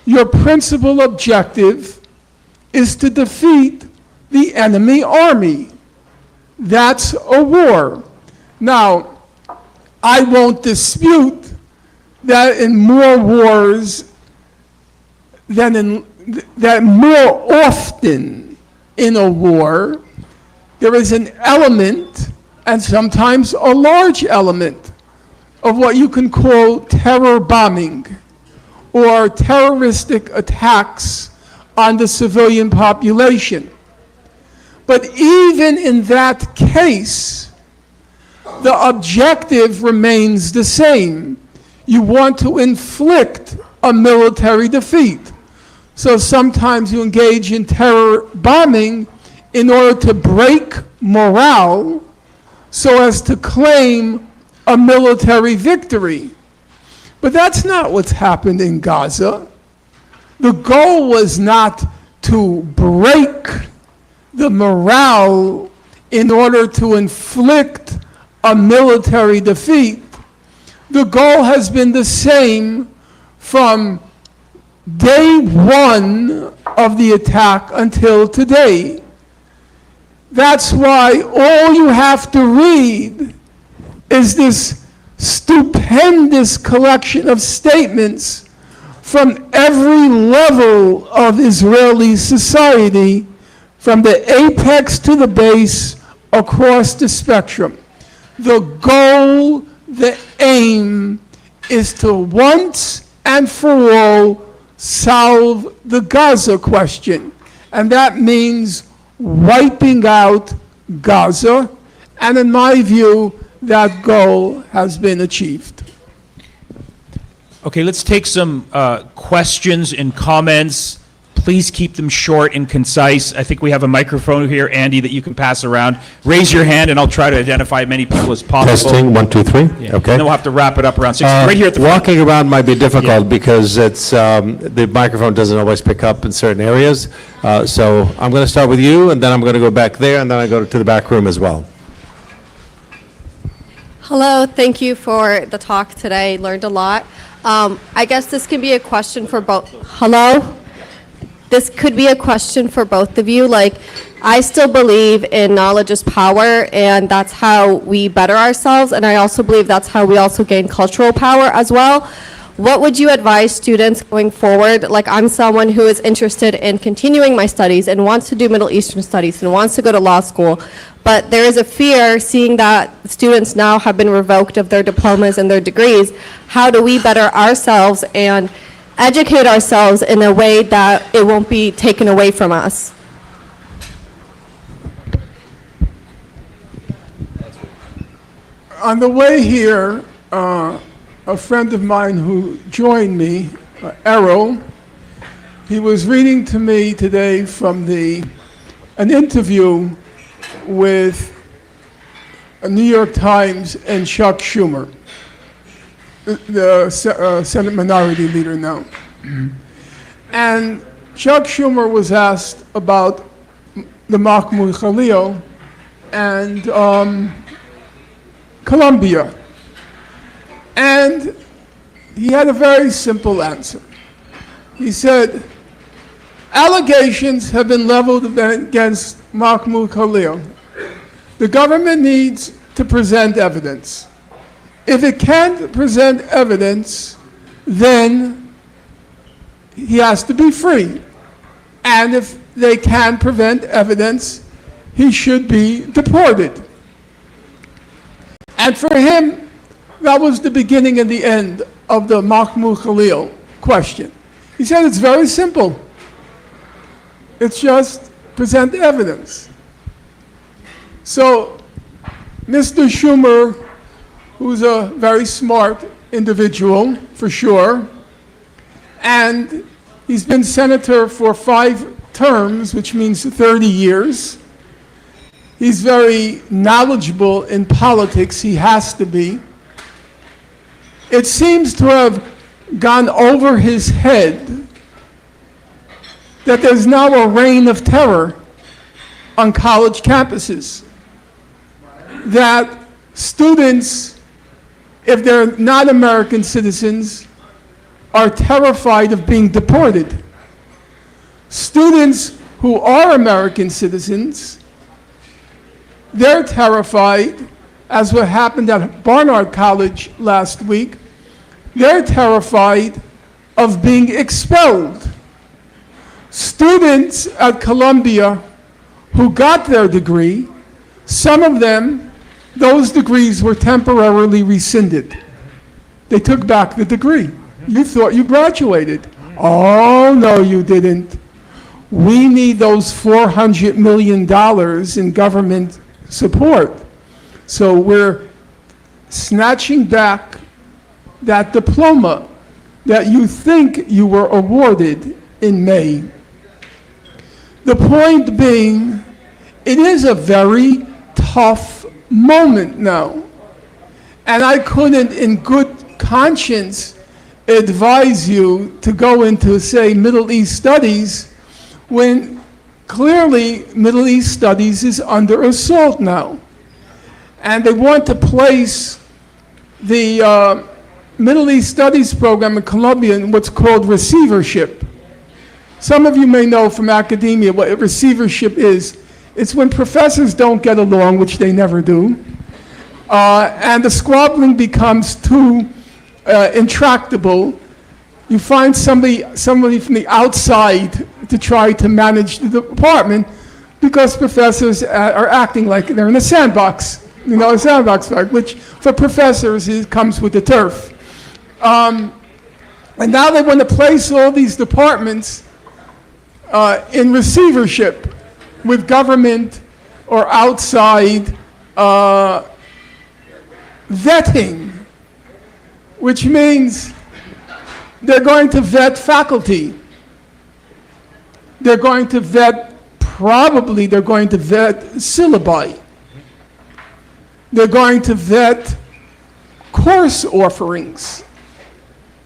your principal objective is to defeat the enemy army. That's a war. Now, I won't dispute that in more wars that more often in a war, there is an element, and sometimes a large element, of what you can call terror bombing or terroristic attacks on the civilian population. But even in that case, the objective remains the same. You want to inflict a military defeat. So sometimes you engage in terror bombing in order to break morale so as to claim a military victory. But that's not what's happened in Gaza. The goal was not to break the morale in order to inflict a military defeat. The goal has been the same from day one of the attack until today. That's why all you have to read is this stupendous collection of statements from every level of Israeli society, from the apex to the base, across the spectrum. The goal, the aim, is to once and for all solve the Gaza question. And that means wiping out Gaza. And in my view, that goal has been achieved. Okay, let's take some questions and comments. Please keep them short and concise. I think we have a microphone here, Andy, that you can pass around. Raise your hand, and I'll try to identify as many people as possible. Testing, 1, 2, 3. Yeah. Okay. And then we'll have to wrap it up around 6. Right here at the front. Walking around might be difficult because it's the microphone doesn't always pick up in certain areas. So I'm going to start with you, and then I'm going to go back there, and then I go to the back room as well. Hello, thank you for the talk today. Learned a lot. I guess this can be a question for both. Hello? This could be a question for both of you. Like, I still believe in knowledge is power, and that's how we better ourselves, and I also believe that's how we also gain cultural power as well. What would you advise students going forward? Like, I'm someone who is interested in continuing my studies and wants to do Middle Eastern studies and wants to go to law school, but there is a fear seeing that students now have been revoked of their diplomas and their degrees. How do we better ourselves and educate ourselves in a way that it won't be taken away from us? On the way here, a friend of mine who joined me, Errol, he was reading to me today from an interview with a New York Times and Chuck Schumer, the Senate Minority Leader now. And Chuck Schumer was asked about the Mahmoud Khalil and Colombia. And he had a very simple answer. He said, allegations have been leveled against Mahmoud Khalil. The government needs to present evidence. If it can't present evidence, then he has to be free. And if they can prevent evidence, he should be deported. And for him, that was the beginning and the end of the Mahmoud Khalil question. He said it's very simple. It's just present evidence. So Mr. Schumer, who's a very smart individual, for sure, and he's been senator for 5 terms, which means 30 years. He's very knowledgeable in politics. He has to be. It seems to have gone over his head that there's now a reign of terror on college campuses. That students, if they're not American citizens, are terrified of being deported. Students who are American citizens, they're terrified, as what happened at Barnard College last week. They're terrified of being expelled. Students at Columbia who got their degree, some of them, those degrees were temporarily rescinded. They took back the degree. You thought you graduated. Oh, no, you didn't. We need those $400 million in government support. So we're snatching back that diploma that you think you were awarded in May. The point being, it is a very tough moment now. And I couldn't, in good conscience, advise you to go into, say, Middle East studies when clearly Middle East studies is under assault now. And they want to place the Middle East Studies program in Columbia in what's called receivership. Some of you may know from academia what receivership is. It's when professors don't get along, which they never do, and the squabbling becomes too intractable. You find somebody from the outside to try to manage the department because professors are acting like they're in a sandbox. You know, a sandbox fight, which for professors comes with the turf. And now they want to place all these departments in receivership with government or outside vetting, which means they're going to vet faculty. they're going to vet, probably they're going to vet syllabi. They're going to vet course offerings.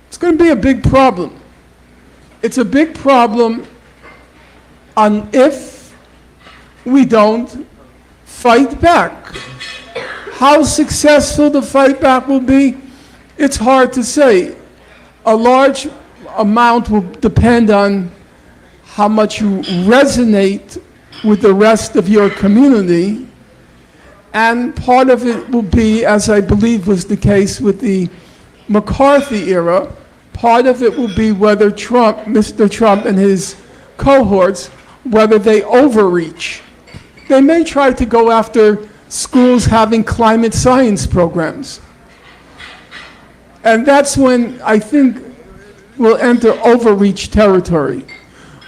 It's going to be a big problem. It's a big problem if we don't fight back. How successful the fight back will be, it's hard to say. A large amount will depend on how much you resonate with the rest of your community, and part of it will be, as I believe was the case with the McCarthy era, part of it will be whether Mr. Trump and his cohorts, whether they overreach. They may try to go after schools having climate science programs. And that's when I think we'll enter overreach territory.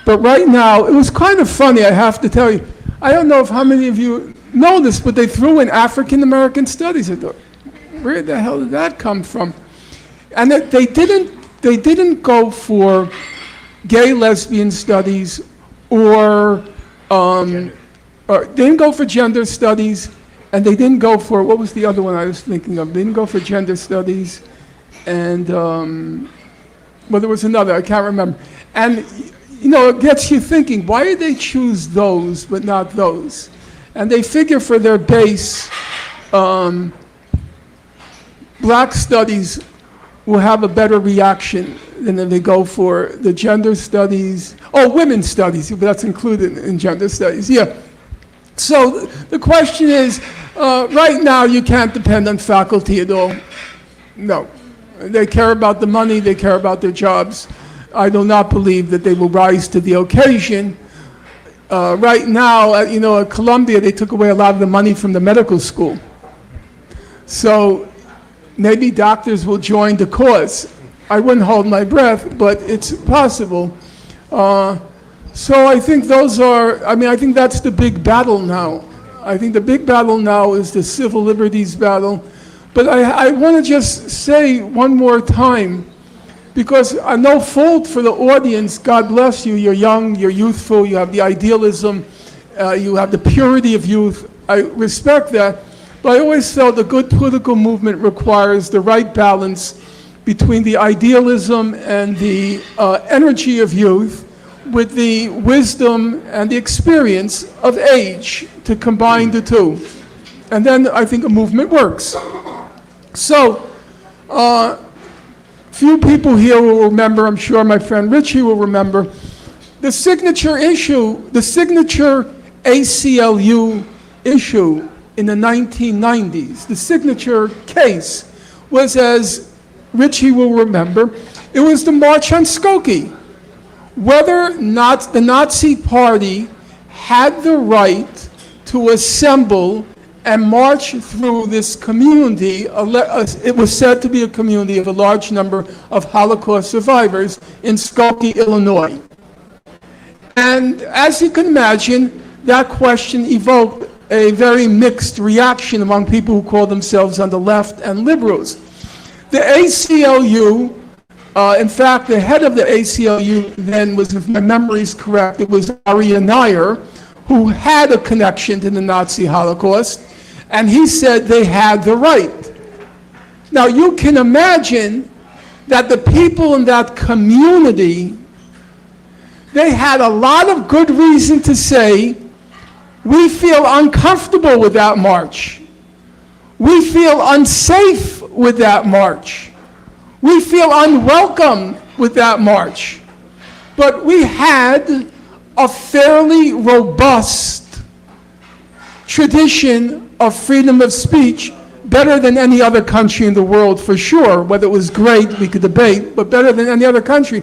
But right now, it was kind of funny, I have to tell you. I don't know if how many of you know this, but they threw in African American studies. I thought, where the hell did that come from? And they didn't go for gay lesbian studies or they didn't go for gender studies, and they didn't go for, what was the other one I was thinking of? They didn't go for gender studies, and well, there was another, I can't remember. And you know, it gets you thinking, why did they choose those but not those? And they figure for their base, black studies will have a better reaction than if they go for the gender studies. Oh, women's studies, but that's included in gender studies, yeah. So the question is, right now you can't depend on faculty at all. No. They care about the money, they care about their jobs. I do not believe that they will rise to the occasion. Right now, you know, at Columbia, they took away a lot of the money from the medical school. So maybe doctors will join the cause. I wouldn't hold my breath, but it's possible. So I think those are, I think that's the big battle now. I think the big battle now is the civil liberties battle. But I want to just say one more time, because no fault for the audience, God bless you, you're young, you're youthful, you have the idealism, you have the purity of youth. I respect that, but I always felt a good political movement requires the right balance between the idealism and the energy of youth with the wisdom and the experience of age to combine the two. And then I think a movement works. So, few people here will remember, I'm sure my friend Richie will remember, the signature issue, the signature ACLU issue in the 1990s, the signature case was, as Richie will remember, it was the March on Skokie. Whether or not the Nazi Party had the right to assemble and march through this community. It was said to be a community of a large number of Holocaust survivors in Skokie, Illinois. And as you can imagine, that question evoked a very mixed reaction among people who call themselves on the left and liberals. The ACLU, in fact, the head of the ACLU then was, if my memory is correct, it was Aryeh Neier, who had a connection to the Nazi Holocaust, and he said they had the right. Now you can imagine that the people in that community, they had a lot of good reason to say, we feel uncomfortable with that march. We feel unsafe with that march. We feel unwelcome with that march. But we had a fairly robust tradition of freedom of speech, better than any other country in the world for sure. Whether it was great, we could debate, but better than any other country.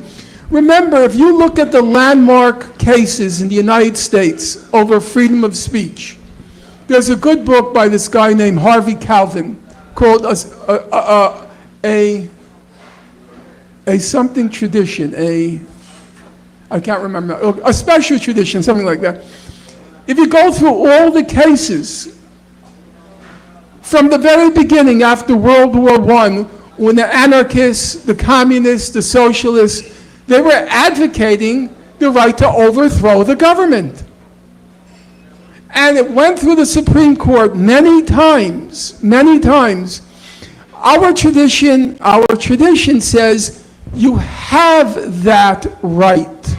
Remember, if you look at the landmark cases in the United States over freedom of speech, there's a good book by this guy named Harvey Calvin called a something tradition, I can't remember, a special tradition, something like that. If you go through all the cases, from the very beginning after World War I, when the anarchists, the communists, the socialists, they were advocating the right to overthrow the government. And it went through the Supreme Court many times, many times. Our tradition says you have that right.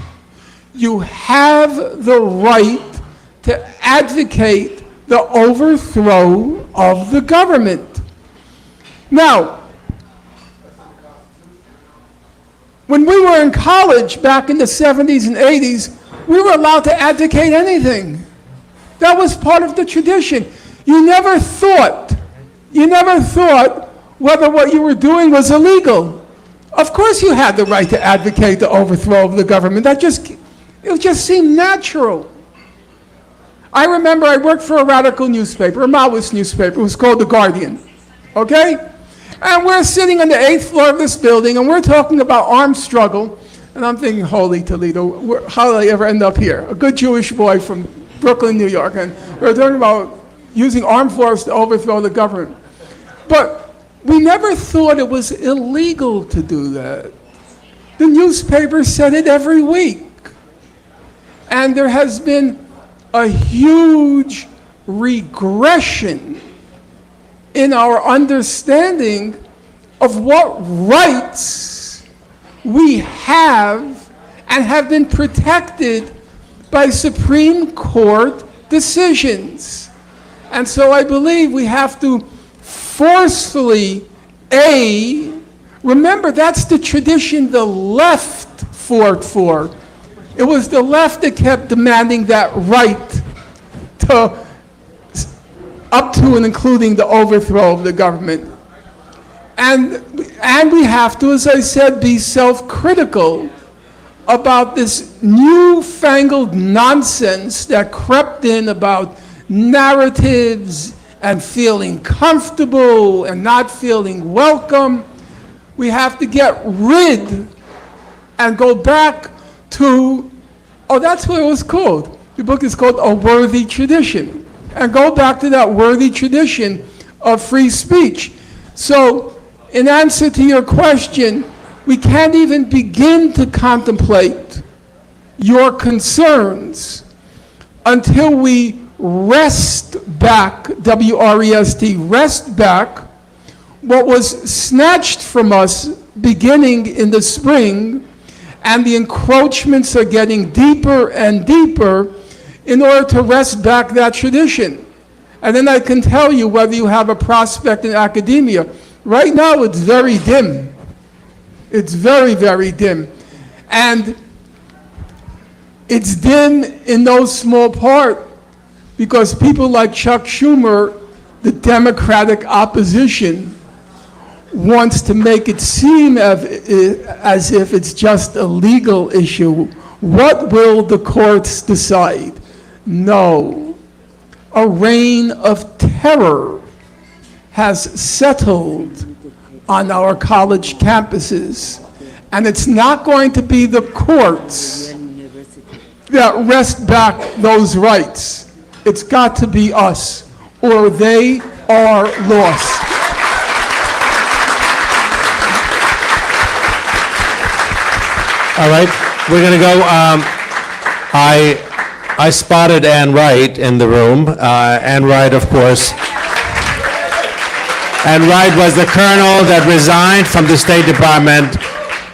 You have the right to advocate the overthrow of the government. Now, when we were in college back in the 70s and 80s, we were allowed to advocate anything. That was part of the tradition. You never thought whether what you were doing was illegal. Of course you had the right to advocate the overthrow of the government. It just seemed natural. I remember I worked for a radical newspaper, a Maoist newspaper. It was called The Guardian, okay? And we're sitting on the 8th floor of this building, and we're talking about armed struggle. And I'm thinking, holy Toledo, how did I ever end up here? A good Jewish boy from Brooklyn, New York, and we're talking about using armed force to overthrow the government. But we never thought it was illegal to do that. The newspaper said it every week. And there has been a huge regression in our understanding of what rights we have and have been protected by Supreme Court decisions. And so I believe we have to forcefully, remember that's the tradition the left fought for. It was the left that kept demanding that right to, up to and including the overthrow of the government. And we have to, as I said, be self-critical about this newfangled nonsense that crept in about narratives and feeling comfortable and not feeling welcome. We have to get rid and go back to, that's what it was called. The book is called A Worthy Tradition. And go back to that worthy tradition of free speech. So, in answer to your question, we can't even begin to contemplate your concerns until we wrest back, W-R-E-S-T, wrest back what was snatched from us beginning in the spring, and the encroachments are getting deeper and deeper in order to wrest back that tradition. And then I can tell you whether you have a prospect in academia. Right now it's very dim. It's very, very dim. And it's dim in no small part because people like Chuck Schumer, the Democratic opposition, wants to make it seem as if it's just a legal issue. What will the courts decide? No. A reign of terror has settled on our college campuses, and it's not going to be the courts that wrest back those rights. It's got to be us, or they are lost. All right, we're going to go. I spotted Ann Wright in the room. Ann Wright, of course. Ann Wright was the colonel that resigned from the State Department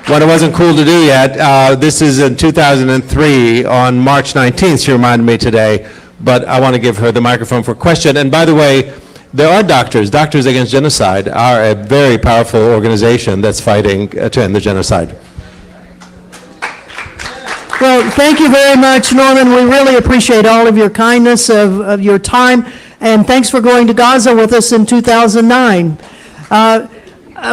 when it wasn't cool to do yet. This is in 2003, on March 19th, she reminded me today. But I want to give her the microphone for a question. And by the way, there are Doctors Against Genocide are a very powerful organization that's fighting to end the genocide. Well, thank you very much, Norman. We really appreciate all of your kindness of your time, and thanks for going to Gaza with us in 2009.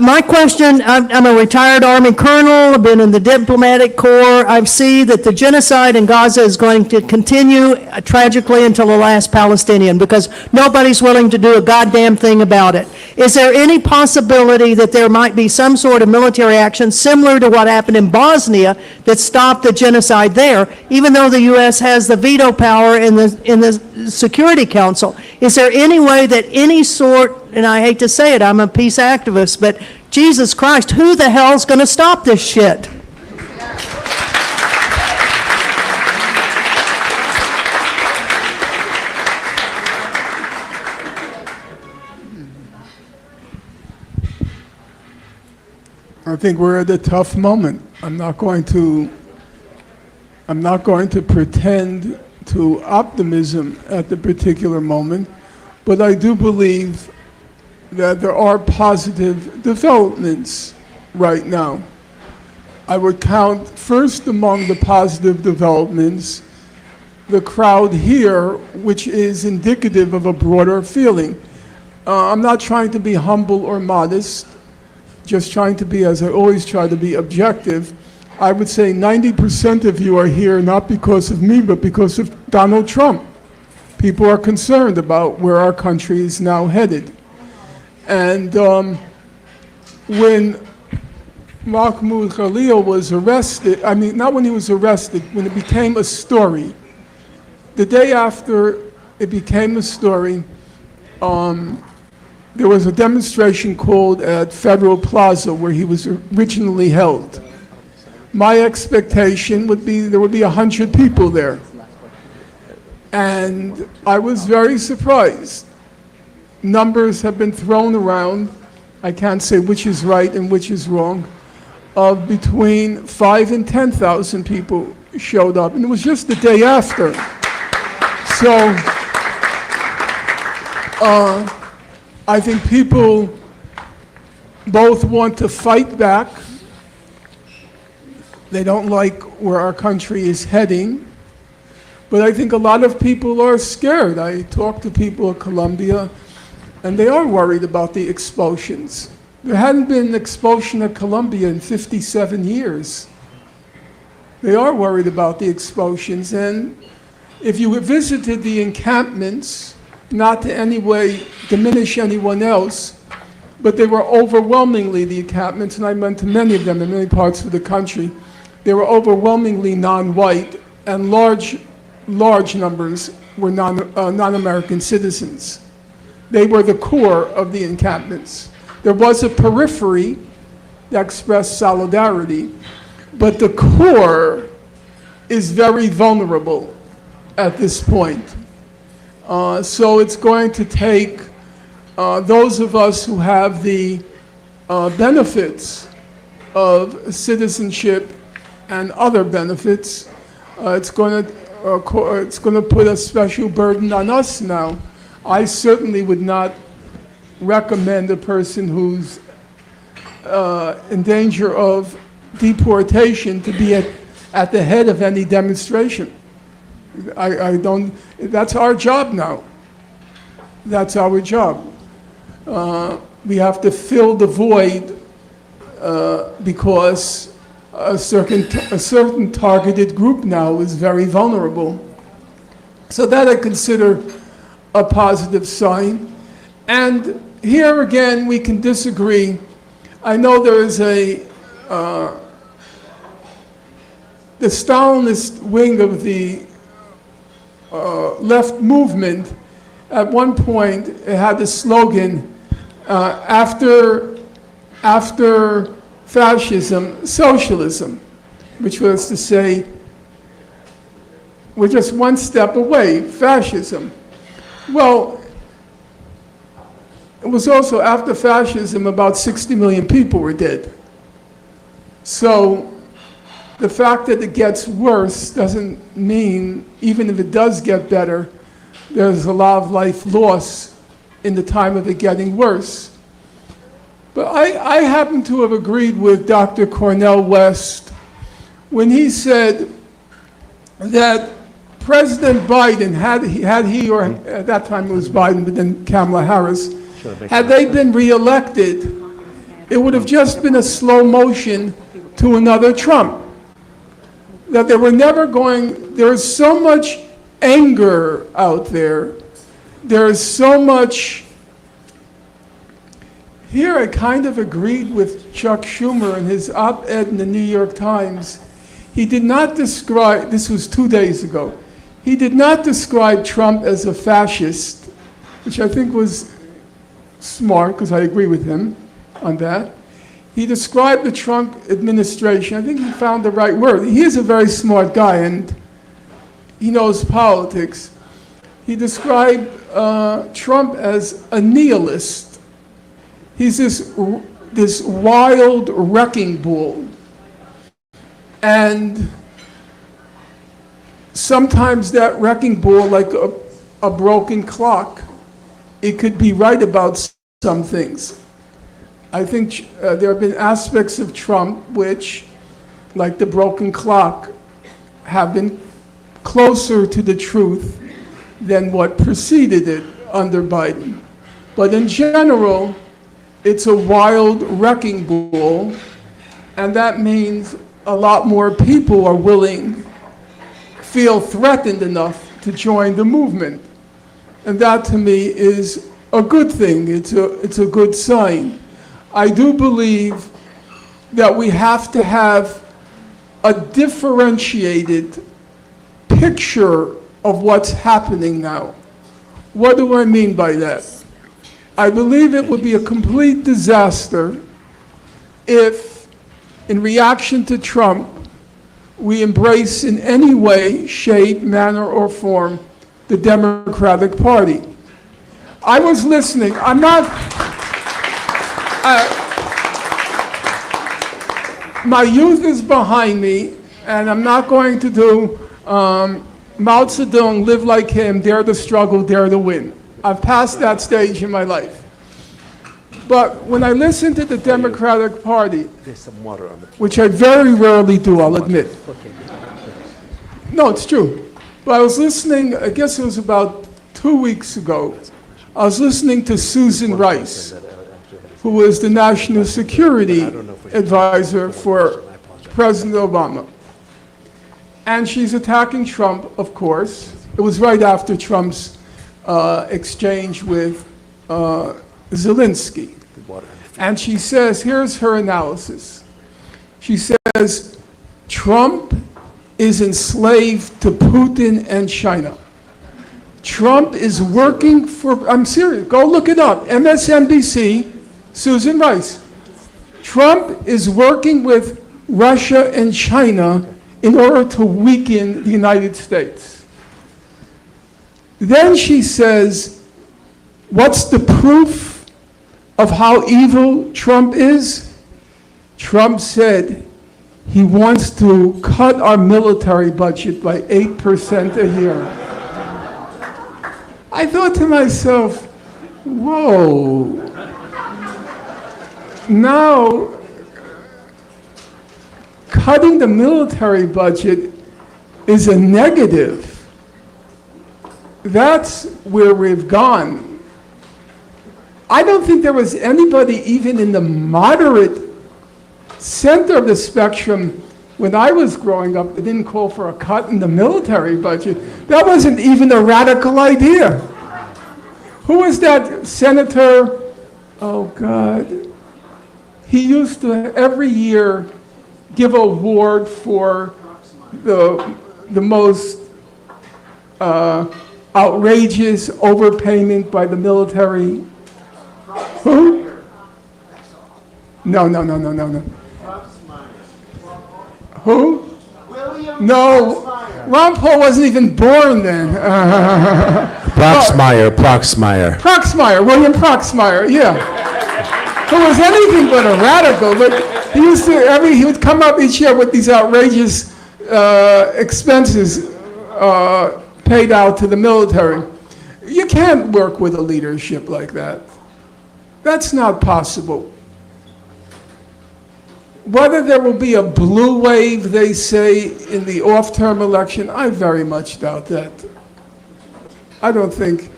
My question, I'm a retired Army colonel, I've been in the diplomatic corps. I see that the genocide in Gaza is going to continue tragically until the last Palestinian because nobody's willing to do a goddamn thing about it. Is there any possibility that there might be some sort of military action similar to what happened in Bosnia that stopped the genocide there, even though the U.S. has the veto power in the Security Council? Is there any way that any sort, and I hate to say it, I'm a peace activist, but Jesus Christ, who the hell's going to stop this shit? think we're at a tough moment. I'm not going to pretend to optimism at the particular moment, but I do believe that there are positive developments right now. I would count first among the positive developments the crowd here, which is indicative of a broader feeling. I'm not trying to be humble or modest, just trying to be, as I always try to be, objective. I would say 90% of you are here not because of me, but because of Donald Trump. People are concerned about where our country is now headed. And when Mahmoud Khalil was arrested, I mean, not when he was arrested, when it became a story, the day after it became a story, there was a demonstration called at Federal Plaza where he was originally held. My expectation would be there would be 100 people there. And I was very surprised. Numbers have been thrown around, I can't say which is right and which is wrong, of between 5,000 and 10,000 people showed up. And it was just the day after. So I think people both want to fight back. They don't like where our country is heading. But I think a lot of people are scared. I talk to people at Columbia, and they are worried about the expulsions. There hadn't been an expulsion at Columbia in 57 years. They are worried about the expulsions. And if you visited the encampments, not to any way diminish anyone else, but they were overwhelmingly, the encampments, and I went to many of them in many parts of the country, they were overwhelmingly non-white, and large numbers were non-American citizens. They were the core of the encampments. There was a periphery that expressed solidarity, but the core is very vulnerable at this point. So it's going to take those of us who have the benefits of citizenship and other benefits. It's going to put a special burden on us now. I certainly would not recommend a person who's in danger of deportation to be at the head of any demonstration. I don't, that's our job now. That's our job. We have to fill the void because a certain targeted group now is very vulnerable. So that I consider a positive sign. And here again, we can disagree. I know there is the Stalinist wing of the left movement. At one point, it had the slogan, after fascism, socialism, which was to say, we're just one step away, fascism. Well, it was also after fascism, about 60 million people were dead. So the fact that it gets worse doesn't mean, even if it does get better, there's a lot of life lost in the time of it getting worse. But I happen to have agreed with Dr. Cornel West when he said that President Biden, had he, or at that time it was Biden, but then Kamala Harris, had they been reelected, it would have just been a slow motion to another Trump. That they were never going, there is so much anger out there. There is so much. Here I kind of agreed with Chuck Schumer in his op-ed in the New York Times. He did not describe, this was 2 days ago, he did not describe Trump as a fascist, which I think was smart, because I agree with him on that. He described the Trump administration, I think he found the right word. He is a very smart guy, and he knows politics. He described Trump as a nihilist. He's this this wild wrecking ball. And sometimes that wrecking ball, like a broken clock, it could be right about some things. I think there have been aspects of Trump which, like the broken clock, have been closer to the truth than what preceded it under Biden. But in general, it's a wild wrecking ball, and that means a lot more people are feel threatened enough to join the movement. And that to me is a good thing. It's a good sign. I do believe that we have to have a differentiated picture of what's happening now. What do I mean by that? I believe it would be a complete disaster if, in reaction to Trump, we embrace in any way, shape, manner, or form the Democratic Party. I was listening. I'm not... my youth is behind me, and I'm not going to do Mao Zedong, live like him, dare to struggle, dare to win. I've passed that stage in my life. But when I listen to the Democratic Party, which I very rarely do, I'll admit. No, it's true. But I was listening, I guess it was about 2 weeks ago, I was listening to Susan Rice, who was the National Security Advisor for President Obama. And she's attacking Trump, of course. It was right after Trump's exchange with Zelensky. And she says, here's her analysis. She says, Trump is enslaved to Putin and China. Trump is working for, I'm serious, go look it up, MSNBC, Susan Rice. Trump is working with Russia and China in order to weaken the United States. Then she says, what's the proof of how evil Trump is? Trump said he wants to cut our military budget by 8% a year. I thought to myself, whoa. Now, cutting the military budget is a negative. That's where we've gone. I don't think there was anybody even in the moderate center of the spectrum when I was growing up that didn't call for a cut in the military budget. That wasn't even a radical idea. Who was that senator? Oh, God. He used to every year give an award for the most outrageous overpayment by the military. Who? No. Who? No, Ron Paul wasn't even born then. Proxmire, William Proxmire, yeah. Who was anything but a radical, but he would come up each year with these outrageous expenses paid out to the military. You can't work with a leadership like that. That's not possible. Whether there will be a blue wave, they say, in the off-term election, I very much doubt that. I don't think.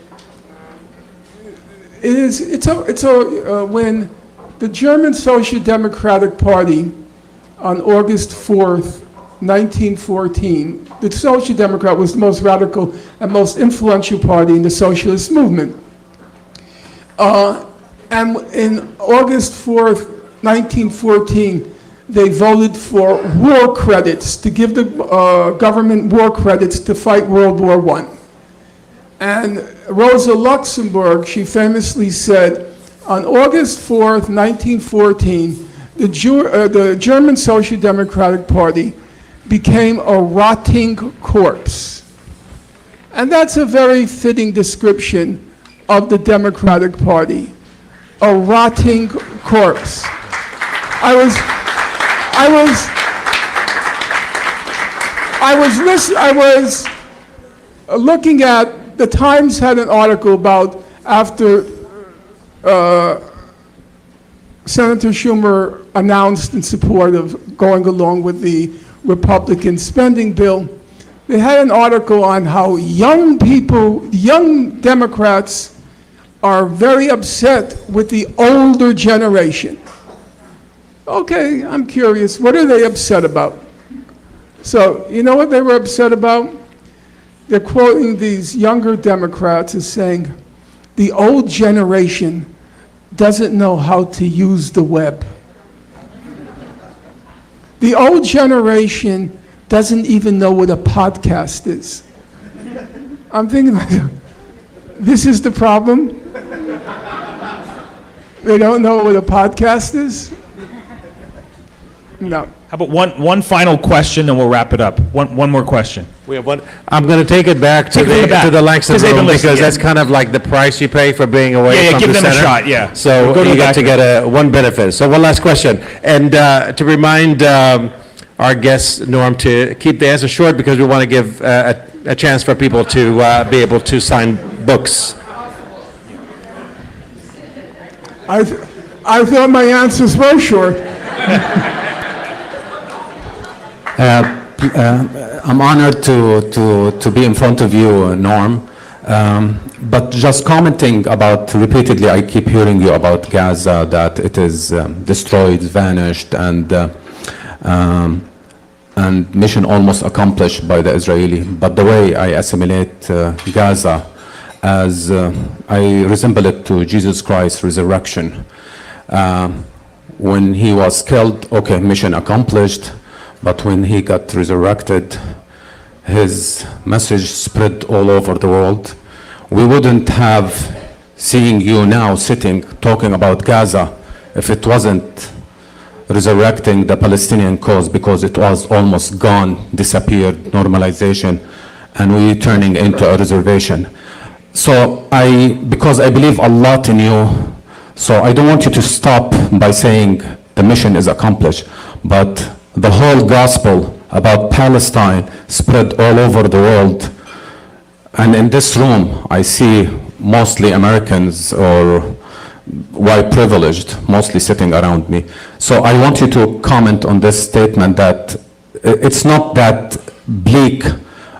When the German Social Democratic Party on August 4th, 1914, the Social Democrat was the most radical and most influential party in the socialist movement. And in August 4th, 1914, they voted for war credits, to give the government war credits to fight World War I. And Rosa Luxemburg, she famously said, on August 4th, 1914, the German Social Democratic Party became a rotting corpse. And that's a very fitting description of the Democratic Party, a rotting corpse. I was looking at, the Times had an article about after Senator Schumer announced in support of going along with the Republican spending bill. They had an article on how young people, young Democrats, are very upset with the older generation. Okay, I'm curious, what are they upset about? So, you know what they were upset about? They're quoting these younger Democrats as saying, the old generation doesn't know how to use the web. The old generation doesn't even know what a podcast is. I'm thinking, this is the problem? They don't know what a podcast is? No. How about one final question, and we'll wrap it up. One more question. We have one. I'm going to take it back to Take it from the back, the Langston 'cause they've been room listening, because yeah. that's kind of like the price you pay for being away Yeah, from give the them a center. shot, yeah. So We'll go to you the got back to get one benefit. So one last question, and to remind our guest Norm to keep the answer short because we want to give a chance for people to be able to sign books. I thought my answers were short. I'm honored to be in front of you, Norm. But just commenting about, repeatedly, I keep hearing you about Gaza, that it is destroyed, vanished, and mission almost accomplished by the Israeli. But the way I assimilate Gaza, as I resemble it to Jesus Christ's resurrection. When he was killed, okay, mission accomplished. But when he got resurrected, his message spread all over the world. We wouldn't have seen you now sitting talking about Gaza if it wasn't resurrecting the Palestinian cause, because it was almost gone, disappeared, normalization, and we turning into a reservation. So because I believe a lot in you, so I don't want you to stop by saying the mission is accomplished, but the whole gospel about Palestine spread all over the world. And in this room, I see mostly Americans or white privileged, mostly sitting around me. So I want you to comment on this statement that it's not that bleak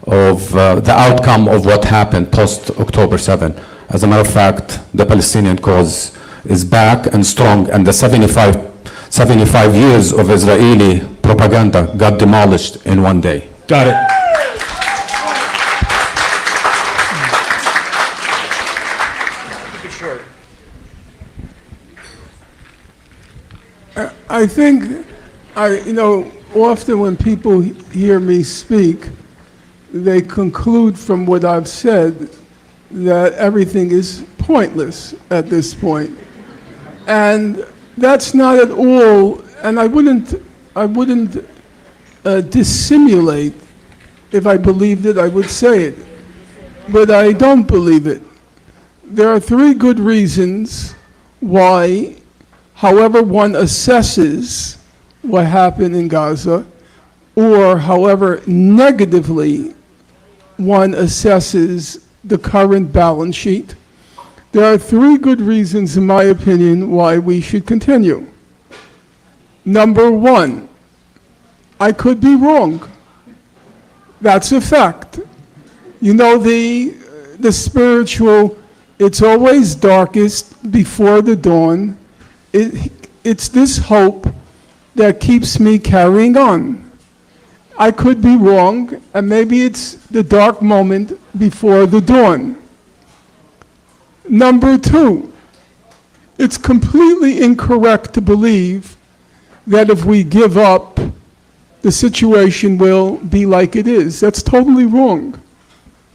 of the outcome of what happened post-October 7. As a matter of fact, the Palestinian cause is back and strong, and the 75 years of Israeli propaganda got demolished in one day. Got it. I think, often when people hear me speak, they conclude from what I've said that everything is pointless at this point. And that's not at all, and I wouldn't dissimulate. If I believed it, I would say it. But I don't believe it. There are three good reasons why, however one assesses what happened in Gaza, or however negatively one assesses the current balance sheet, there are three good reasons, in my opinion, why we should continue. Number one, I could be wrong. That's a fact. You know, the spiritual, it's always darkest before the dawn. It's this hope that keeps me carrying on. I could be wrong, and maybe it's the dark moment before the dawn. Number two, it's completely incorrect to believe that if we give up, the situation will be like it is. That's totally wrong.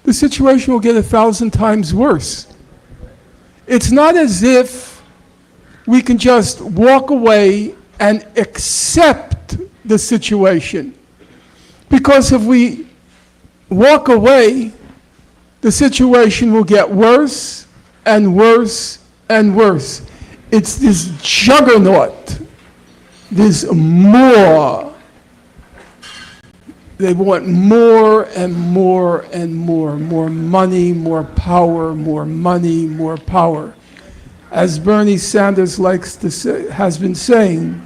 The situation will get 1,000 times worse. It's not as if we can just walk away and accept the situation. Because if we walk away, the situation will get worse and worse and worse. It's this juggernaut There's more. They want more and more and more. More money, more power, more money, more power. As Bernie Sanders likes to say, has been saying,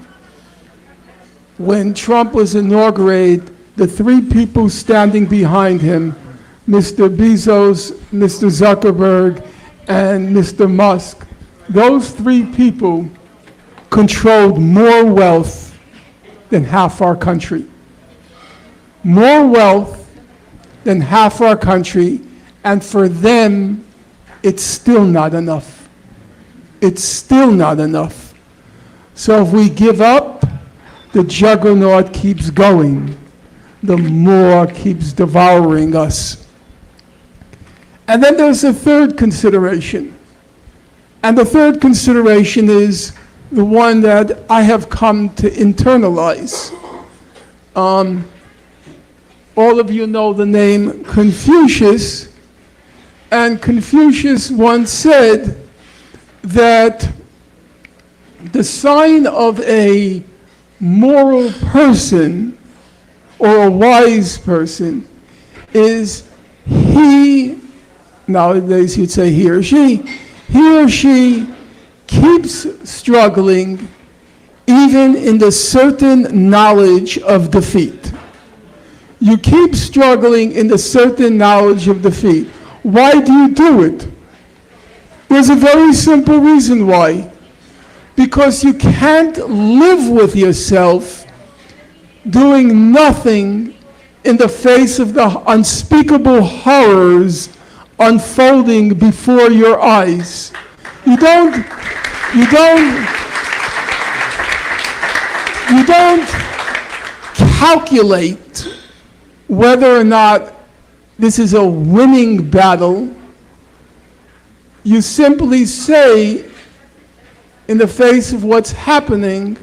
when Trump was inaugurated, the three people standing behind him, Mr. Bezos, Mr. Zuckerberg, and Mr. Musk, those three people controlled more wealth than half our country. More wealth than half our country, and for them, it's still not enough. It's still not enough. So if we give up, the juggernaut keeps going. The more keeps devouring us. And then there's a third consideration. And the third consideration is the one that I have come to internalize. All of you know the name Confucius, and Confucius once said that the sign of a moral person or a wise person is he, nowadays you'd say he or she keeps struggling even in the certain knowledge of defeat. You keep struggling in the certain knowledge of defeat. Why do you do it? There's a very simple reason why. Because you can't live with yourself doing nothing in the face of the unspeakable horrors unfolding before your eyes. You don't calculate whether or not this is a winning battle. You simply say, in the face of what's happening,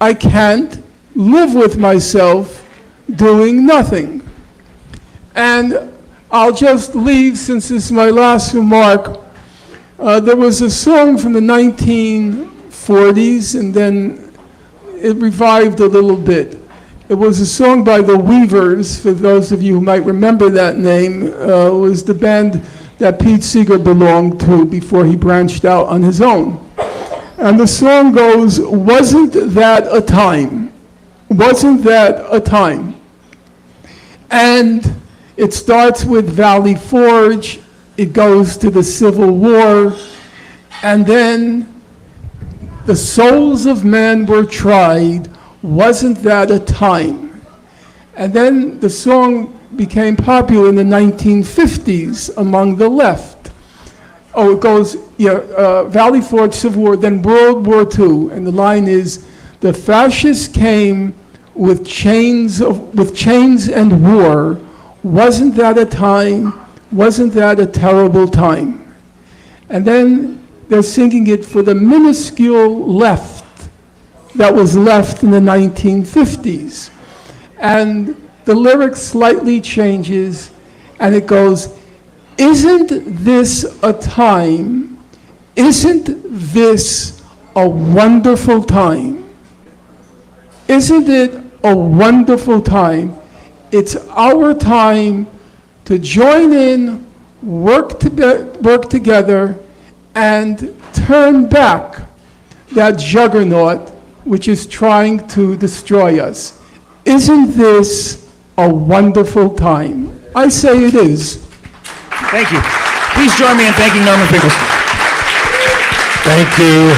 I can't live with myself doing nothing. And I'll just leave, since this is my last remark. There was a song from the 1940s, and then it revived a little bit. It was a song by the Weavers, for those of you who might remember that name. It was the band that Pete Seeger belonged to before he branched out on his own. And the song goes, wasn't that a time? Wasn't that a time? And it starts with Valley Forge, it goes to the Civil War, and then the souls of men were tried, wasn't that a time? And then the song became popular in the 1950s among the left. Oh, it goes, Valley Forge, Civil War, then World War II, and the line is, the fascists came with chains and war. Wasn't that a time? Wasn't that a terrible time? And then they're singing it for the minuscule left that was left in the 1950s. And the lyric slightly changes, and it goes, isn't this a time? Isn't this a wonderful time? Isn't it a wonderful time? It's our time to join in, work together, and turn back that juggernaut which is trying to destroy us. Isn't this a wonderful time? I say it is. Thank you. Please join me in thanking Norman Finkelstein. Thank you.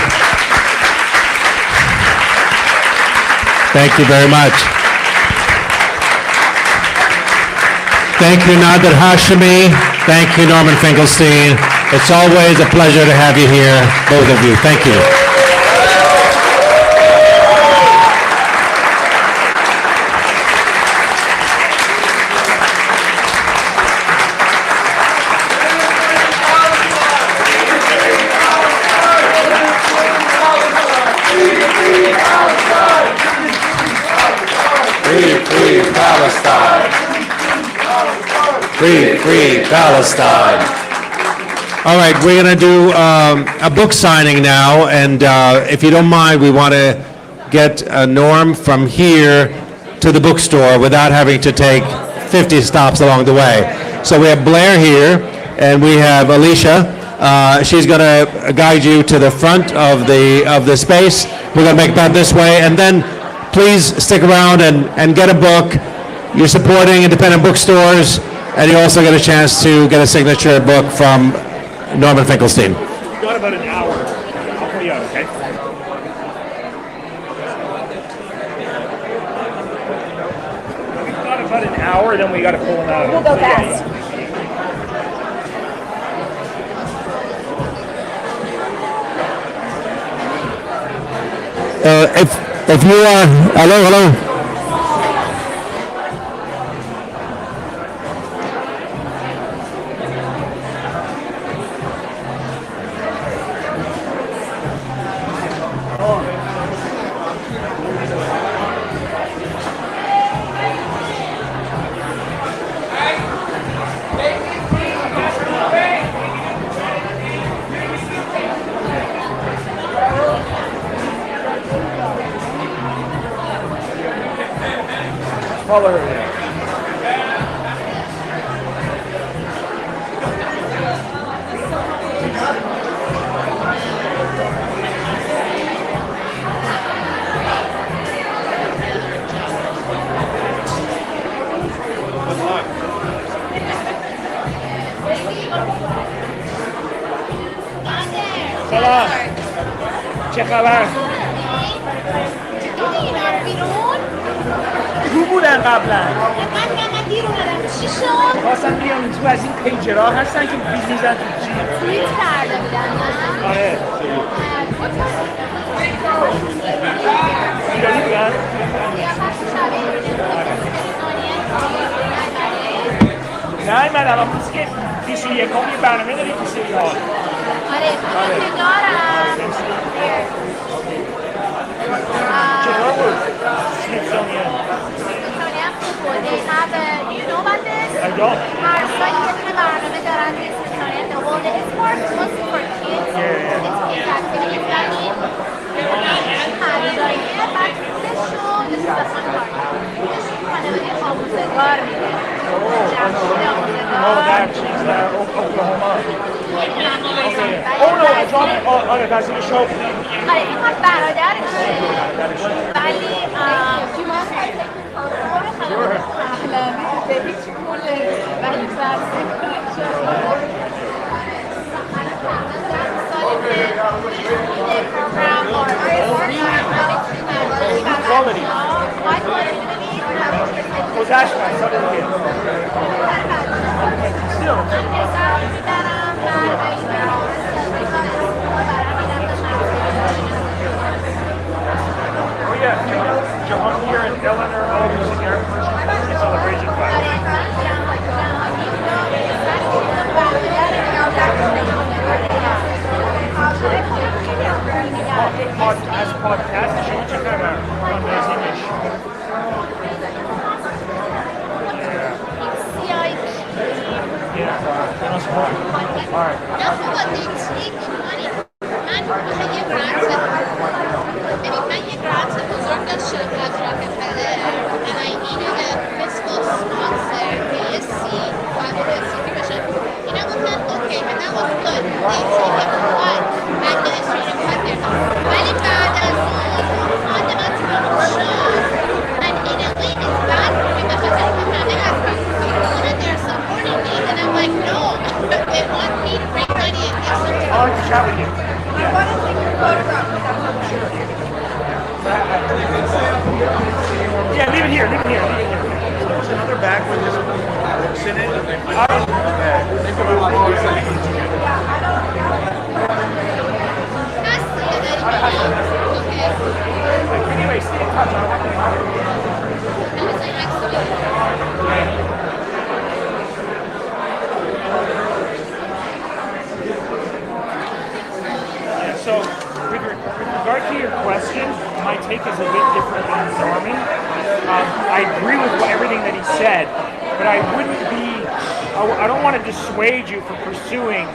Thank you very much. Thank you, Nader Hashemi. Thank you, Norman Finkelstein. It's always a pleasure to have you here, both of you. Thank you. Free Palestine! Free Palestine! All right, we're going to do a book signing now, and if you don't mind, we want to get Norm from here to the bookstore without having to take 50 stops along the way. So we have Blair here, and we have Alicia. She's going to guide you to the front of the space. We're going to make that this way, and then please stick around and get a book. You're supporting independent bookstores, and you also get a chance to get a signature book from Norman Finkelstein. We've got about an hour. I'll pull you out, okay? We've got about an hour, then we got to pull them out. We'll go fast. If you are, hello. Follow her there. سلام چه خبر؟ رو بودن قبلا خواستم بیام تو از این پیجرها هستن که میزن تو جیب آره ایرانی بودن؟ نه من الان پیسی که 21 یه برنامه داری تو سریال آره دارم چطور بود؟ سمیتسونیان They have a, do you know about this? I don't. هر سال یه دونه برنامه دارن به اسم Smithsonian. Well, it's mostly for kids. It's kids activities learning. همداییه بعد پولشون this is the fun part. پولشون خانواده آموزگار میده. جمعیت آموزگار. Oklahoma. Oh no, I dropped it. Oh, that's in the show. آره این هم برادرشه. ولی به هیچ پول ولی برسه Quality. گذشت من سال دیگه Oh yeah, Jahangir and Eleanor all using air commercials in celebration class. As podcast, شما چه خبر؟ fundraising-ish. Yeah, no support. All right. من یه گرانت بزرگ داشتم از راکفلر and I needed a fiscal sponsor که یه seed 550 بشه اینا گفتن اوکی and that was good they take it what administrative cut their costs ولی بعد از اون فاند من تموم شد and in a way it's bad for me بخاطر که همه از people that they're supporting me and I'm like no they want me to bring money and give some I like to chat with you. I want to take a photograph. Yeah, leave it here, leave it here, leave it here. There's another bag with this books in it. Anyway, stay in touch. I want to talk to you. So, with regard to your question, my take is a bit different than Norman. I agree with everything that he said, but I wouldn't be, I don't want to dissuade you from pursuing